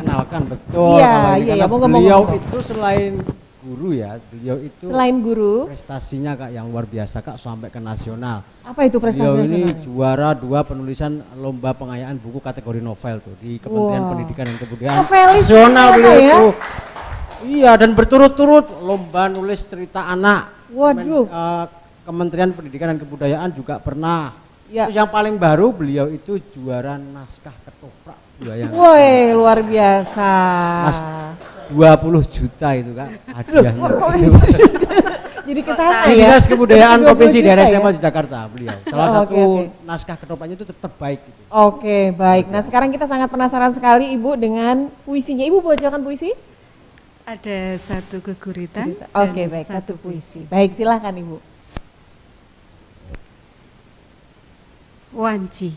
Speaker 10: kenalkan betul.
Speaker 1: Iya, iya,
Speaker 10: beliau itu selain guru ya, beliau itu
Speaker 1: selain guru
Speaker 10: prestasinya Kak yang luar biasa Kak, sampai ke nasional.
Speaker 1: Apa itu prestasi
Speaker 10: beliau
Speaker 1: nasional?
Speaker 10: ini juara 2 penulisan lomba pengayaan buku kategori novel tuh di Kementerian Pendidikan dan Kebudayaan nasional beliau
Speaker 1: ya?
Speaker 10: itu. Iya, dan berturut-turut lomba nulis cerita anak.
Speaker 1: Waduh.
Speaker 10: Kementerian Pendidikan dan Kebudayaan juga pernah.
Speaker 1: Ya.
Speaker 10: Terus yang paling baru beliau itu juara naskah ketoprak.
Speaker 1: Woi, luar biasa.
Speaker 10: 20 juta itu Kak hadiahnya.
Speaker 1: Jadi kesana
Speaker 10: ya. Dinas Kebudayaan Provinsi Daerah Istimewa
Speaker 1: ya?
Speaker 10: Yogyakarta beliau. Salah satu naskah ketopraknya itu terbaik gitu.
Speaker 1: Oke, baik. Nah, sekarang kita sangat penasaran sekali Ibu dengan puisinya. Ibu bacakan puisi?
Speaker 17: Ada satu keguritan.
Speaker 1: Oke, baik, satu puisi. Baik, silakan Ibu.
Speaker 17: Wanci.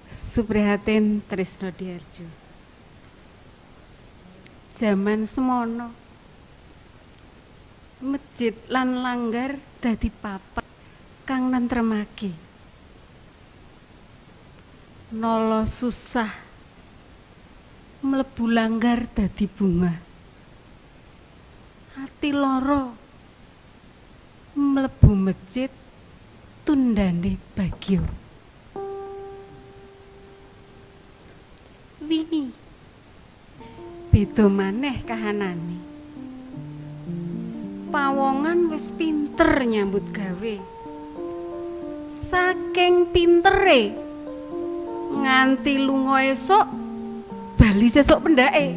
Speaker 17: Suprihatin Trisno Diarjo. Jaman semono masjid lan langgar dadi papat kang nentremake. Nolo susah mlebu langgar dadi bunga. Hati loro mlebu masjid tundane bagyo. Wingi beda maneh kahanane. Pawongan wis pinter nyambut gawe. Saking pintere nganti lunga esuk bali sesuk pendake.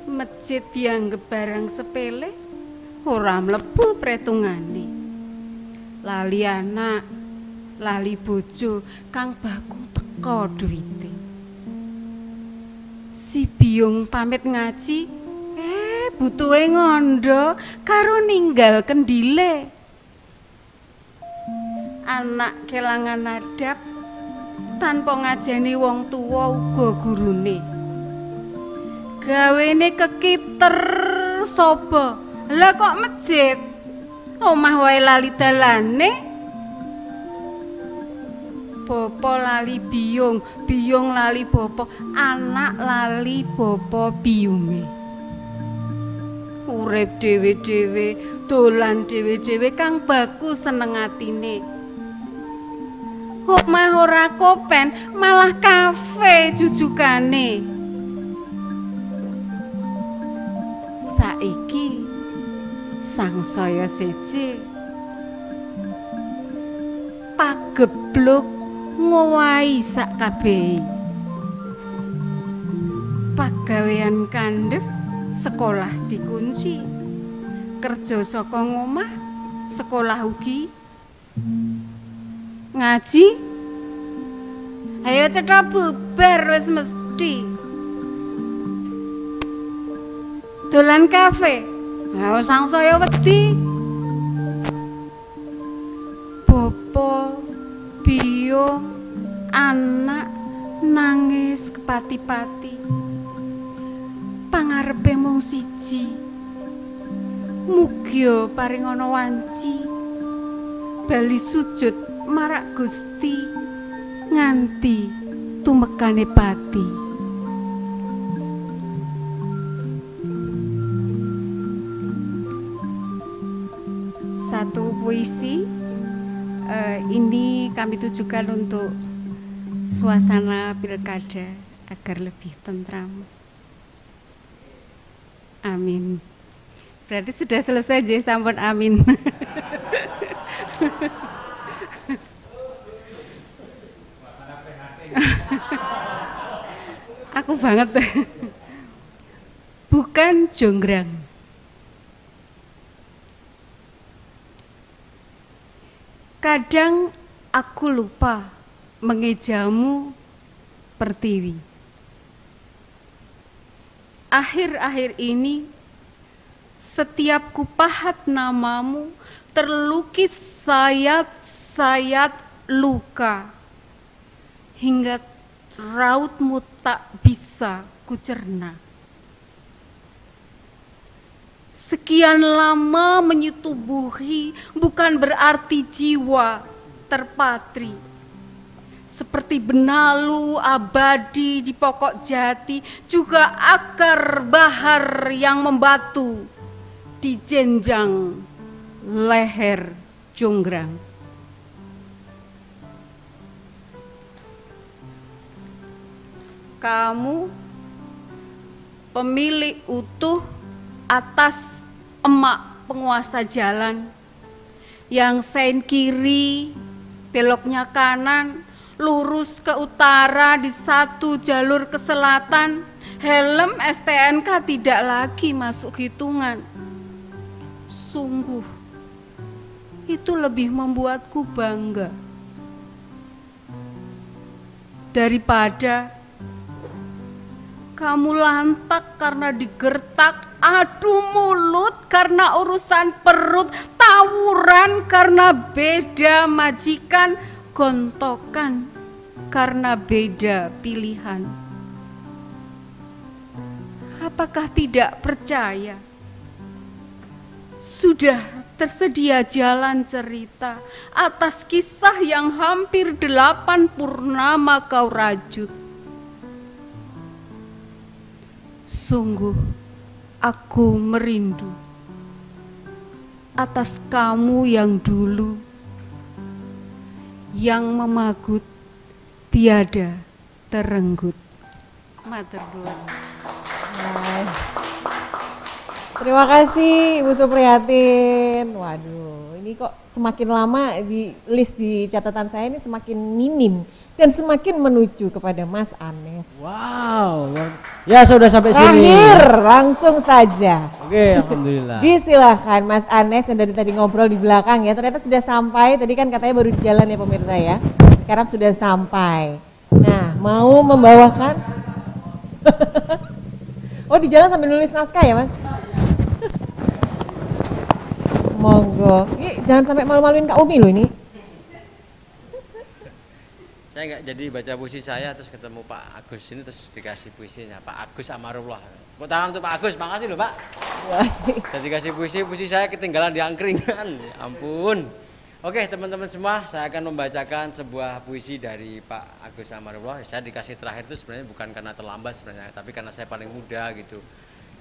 Speaker 17: Masjid dianggep barang sepele, ora mlebu pretungane. Lali anak, lali bojo kang baku teka duwite. Si Biyung pamit ngaji, butuhe ngondo karo ninggal kendile. Anak kelangan adab tanpa ngajeni wong tuwa uga gurune. Gawene kekiter sapa? Lah kok masjid? Omah wae lali dalane. Bapa lali biyung, biyung lali bapa, anak lali bapa biyunge. Urip dhewe-dhewe, dolan dhewe-dhewe kang baku seneng atine. Omah ora kopen, malah kafe jujukane. Saiki sangsaya siji pagebluk ngowahi sak kabehe. Pagawean kandhep sekolah dikunci. Kerja saka ngomah sekolah ugi. Ngaji ayo cetha bubar wis mesti. Dolan kafe ayo sangsaya wedi. Bapa biyung anak nangis kepati-pati. Pangarepe mung siji, mugia paring ana wanci bali sujud marak Gusti nganti tumekane pati. Satu puisi ini kami tujukan untuk suasana pilkada agar lebih tentram. Amin. Berarti sudah selesai je, sampun amin. Aku banget. Bukan jonggrang. Kadang aku lupa mengejamu pertiwi. Akhir-akhir ini setiap kupahat namamu terlukis sayat-sayat luka hingga rautmu tak bisa kucerna. Sekian lama menyetubuhi bukan berarti jiwa terpatri. Seperti benalu abadi di pokok jati, juga akar bahar yang membatu di jenjang leher jonggrang. Kamu pemilik utuh atas emak penguasa jalan yang sein kiri, beloknya kanan, lurus ke utara di satu jalur ke selatan. Helm STNK tidak lagi masuk hitungan. Sungguh, itu lebih membuatku bangga daripada kamu lantak karena digertak adu mulut karena urusan perut, tawuran karena beda majikan, gontokan karena beda pilihan. Apakah tidak percaya? Sudah tersedia jalan cerita atas kisah yang hampir 8 purnama kau rajut. Sungguh aku merindu atas kamu yang dulu, yang memagut tiada terenggut. Matur nuwun.
Speaker 1: Terima kasih Ibu Supriyatin. Waduh, ini kok semakin lama di list di catatan saya ini semakin minim dan semakin menuju kepada Mas Anes.
Speaker 10: Wow, ya sudah sampai sini.
Speaker 1: Terakhir, langsung saja.
Speaker 10: Oke, alhamdulillah.
Speaker 1: Disilahkan Mas Anes yang dari tadi ngobrol di belakang ya, ternyata sudah sampai. Tadi kan katanya baru di jalan ya pemirsa ya. Sekarang sudah sampai. Nah, mau membawakan? Oh, di jalan sambil nulis naskah ya, Mas? Monggo. Jangan sampai malu-maluin Kak Umi loh ini.
Speaker 10: Saya nggak jadi baca puisi saya terus ketemu Pak Agus ini terus dikasih puisinya Pak Agus Amarullah. Tepuk tangan untuk Pak Agus, makasih loh Pak. Jadi dikasih puisi saya ketinggalan di angkringan. Ya ampun. Oke teman-teman semua, saya akan membacakan sebuah puisi dari Pak Agus Amarullah. Saya dikasih terakhir itu sebenarnya bukan karena terlambat sebenarnya, tapi karena saya paling muda gitu.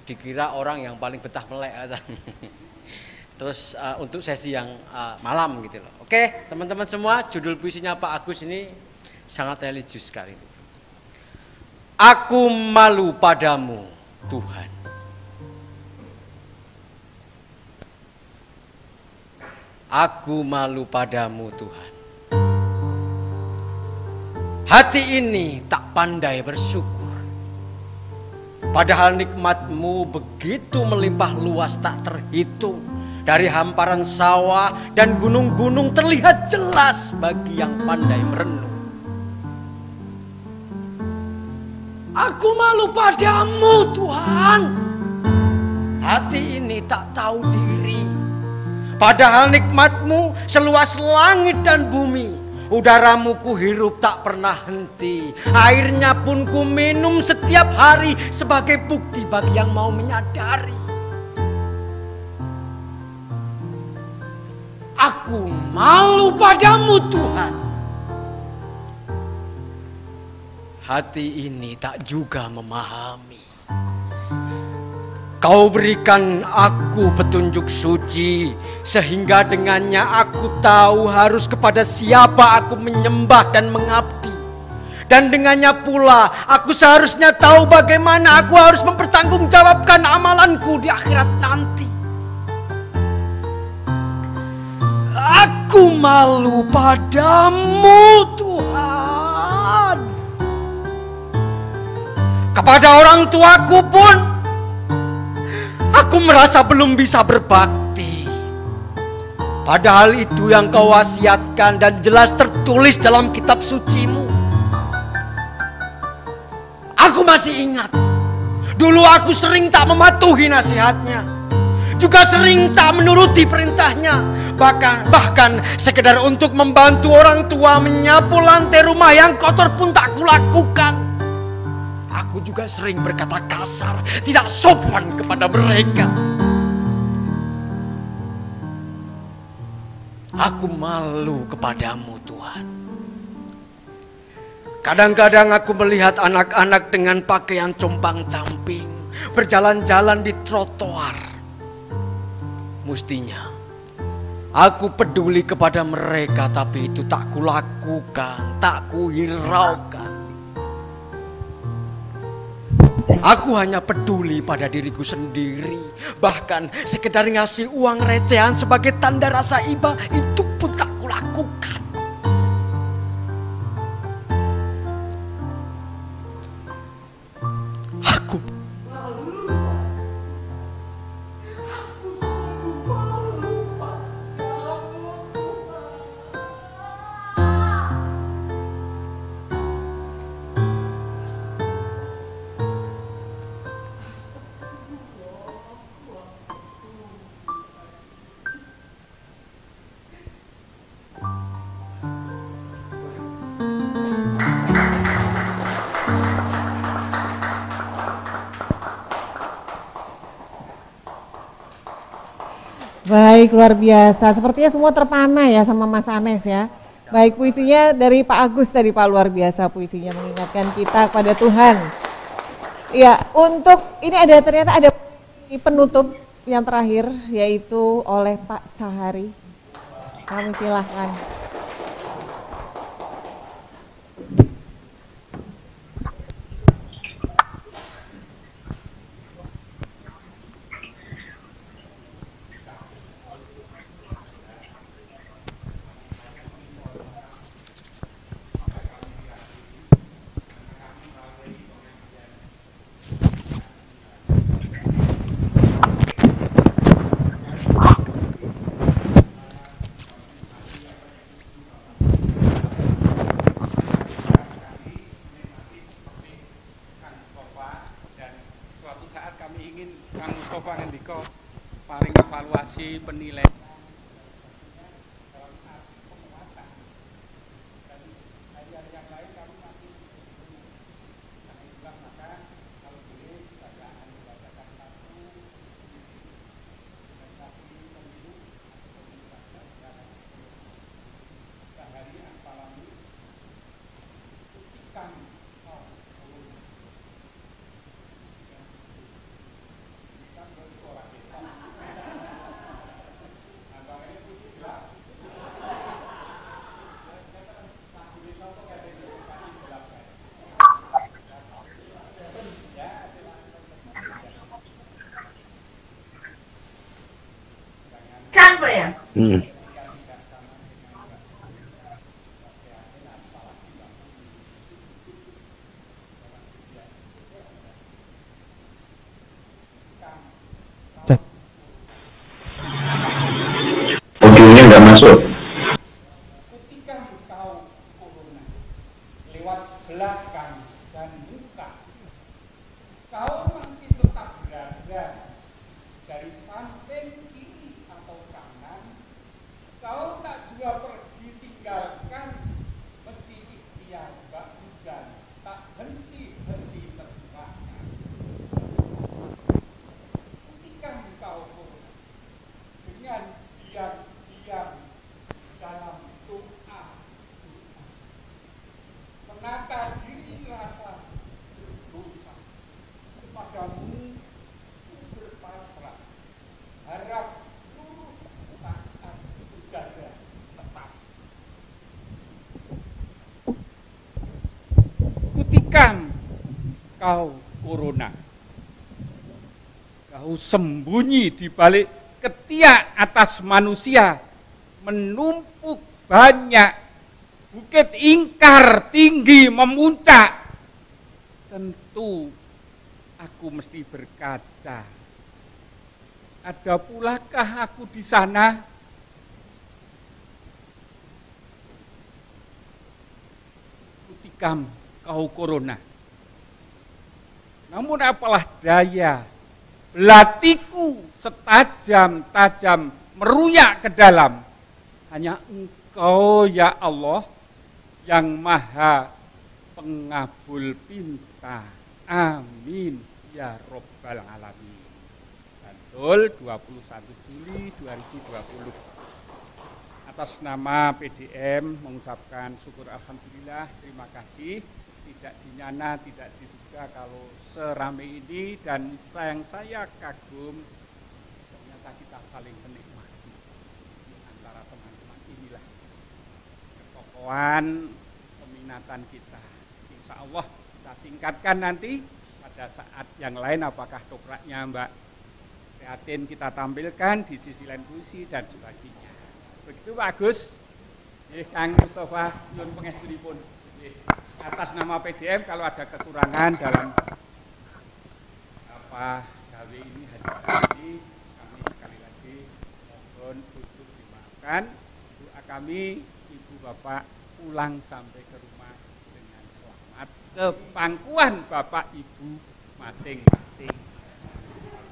Speaker 10: Dikira orang yang paling betah melek. Terus untuk sesi yang malam gitu loh. Oke teman-teman semua, judul puisinya Pak Agus ini sangat religius sekali. Aku malu padamu Tuhan. Aku malu padamu Tuhan. Hati ini tak pandai bersyukur. Padahal nikmat-Mu begitu melimpah luas tak terhitung. Dari hamparan sawah dan gunung-gunung terlihat jelas bagi yang pandai merenung. Aku malu padamu Tuhan. Hati ini tak tahu diri. Padahal nikmat-Mu seluas langit dan bumi. Udaramu ku hirup tak pernah henti. Airnya pun ku minum setiap hari sebagai bukti bagi yang mau menyadari. Aku malu padamu Tuhan. Hati ini tak juga memahami. Kau berikan aku petunjuk suci, sehingga dengannya aku tahu harus kepada siapa aku menyembah dan mengabdi. Dan dengannya pula aku seharusnya tahu bagaimana aku harus mempertanggungjawabkan amalanku di akhirat nanti. Aku malu padamu Tuhan. Kepada orang tuaku pun aku merasa belum bisa berbakti. Padahal itu yang kau wasiatkan dan jelas tertulis dalam kitab suci-Mu. Aku masih ingat, dulu aku sering tak mematuhi nasihatnya, juga sering tak menuruti perintahnya. Bahkan sekedar untuk membantu orang tua menyapu lantai rumah yang kotor pun tak kulakukan. Aku juga sering berkata kasar, tidak sopan kepada mereka. Aku malu kepadamu Tuhan. Kadang-kadang aku melihat anak-anak dengan pakaian compang-camping berjalan-jalan di trotoar. Mestinya aku peduli kepada mereka, tapi itu tak kulakukan, tak kuhiraukan. Aku hanya peduli pada diriku sendiri. Bahkan sekedar ngasih uang recehan sebagai tanda rasa iba, itu pun tak kulakukan. Aku
Speaker 1: Baik, luar biasa. Sepertinya semua terpana ya sama Mas Anes ya. Baik, puisinya dari Pak Agus tadi, Pak, luar biasa puisinya mengingatkan kita kepada Tuhan. Iya, untuk ini ternyata ada penutup yang terakhir yaitu oleh Pak Sahari. Kami silahkan.
Speaker 2: Penilaian
Speaker 18: audionya nggak masuk.
Speaker 2: Ketika engkau corona lewat belakang dan muka, kau masih tetap berada dari samping kiri atau kanan, kau tak juga pergi tinggalkan, meski ikhtiar bak hujan tak henti-henti terjemahkan. Ketika engkau corona dengan diam-diam dalam doa, menata diri rasa berdosa kepadamu berpasrah, harap lurus saat jaga tetap. Kutikan kau corona, kau sembunyi di balik ketiak atas manusia, menumpuk banyak, bukit ingkar tinggi memuncak. Tentu aku mesti berkaca. Ada pulakah aku di sana? Kutikam kau corona. Namun apalah daya, belatiku setajam-tajam meruyak ke dalam. Hanya Engkau ya Allah yang maha pengabul pinta. Amin ya Rabbal Alamin. Bantul 21 Juli 2020. Atas nama PDM mengucapkan syukur alhamdulillah, terima kasih. Tidak dinyana, tidak diduga kalau seramai ini, dan yang saya kagum ternyata kita saling menikmati di antara teman-teman inilah ketokohan peminatan kita. Insya Allah kita tingkatkan nanti pada saat yang lain, apakah topraknya Mbak Prihatin kita tampilkan di sisi lain puisi dan sebagainya. Begitu Pak Agus. Kang Mustafa nyuwun pangestunipun. Atas nama PDM kalau ada kekurangan dalam gawe ini hari ini, kami sekali lagi mohon untuk dimaafkan. Doa kami Ibu Bapak pulang sampai ke rumah dengan selamat, ke pangkuan Bapak Ibu masing-masing.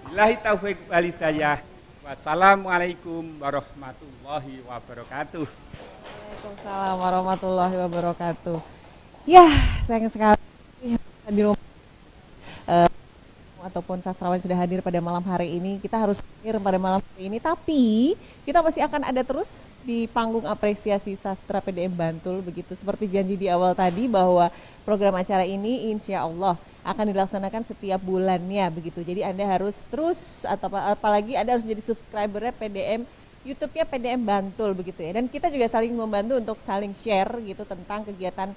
Speaker 2: Billahi taufiq wal hidayah. Wassalamualaikum warahmatullahi wabarakatuh.
Speaker 1: Waalaikumsalam warahmatullahi wabarakatuh. Ya, sayang sekali di rumah ataupun sastrawan sudah hadir pada malam hari ini. Kita harus hadir pada malam hari ini, tapi kita masih akan ada terus di panggung apresiasi sastra PDM Bantul, begitu seperti janji di awal tadi bahwa program acara ini insya Allah akan dilaksanakan setiap bulannya, begitu. Jadi Anda harus terus, atau apalagi Anda harus jadi subscribernya PDM, YouTube-nya PDM Bantul, begitu ya. Dan kita juga saling membantu untuk saling share gitu tentang kegiatan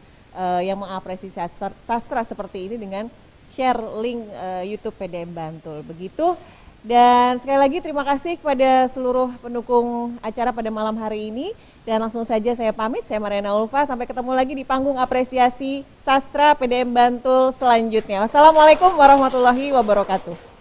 Speaker 1: yang mengapresiasi sastra seperti ini dengan share link YouTube PDM Bantul, begitu. Dan sekali lagi terima kasih kepada seluruh pendukung acara pada malam hari ini. Dan langsung saja saya pamit, saya Mariana Ulfa, sampai ketemu lagi di panggung apresiasi sastra PDM Bantul selanjutnya. Wassalamualaikum warahmatullahi wabarakatuh.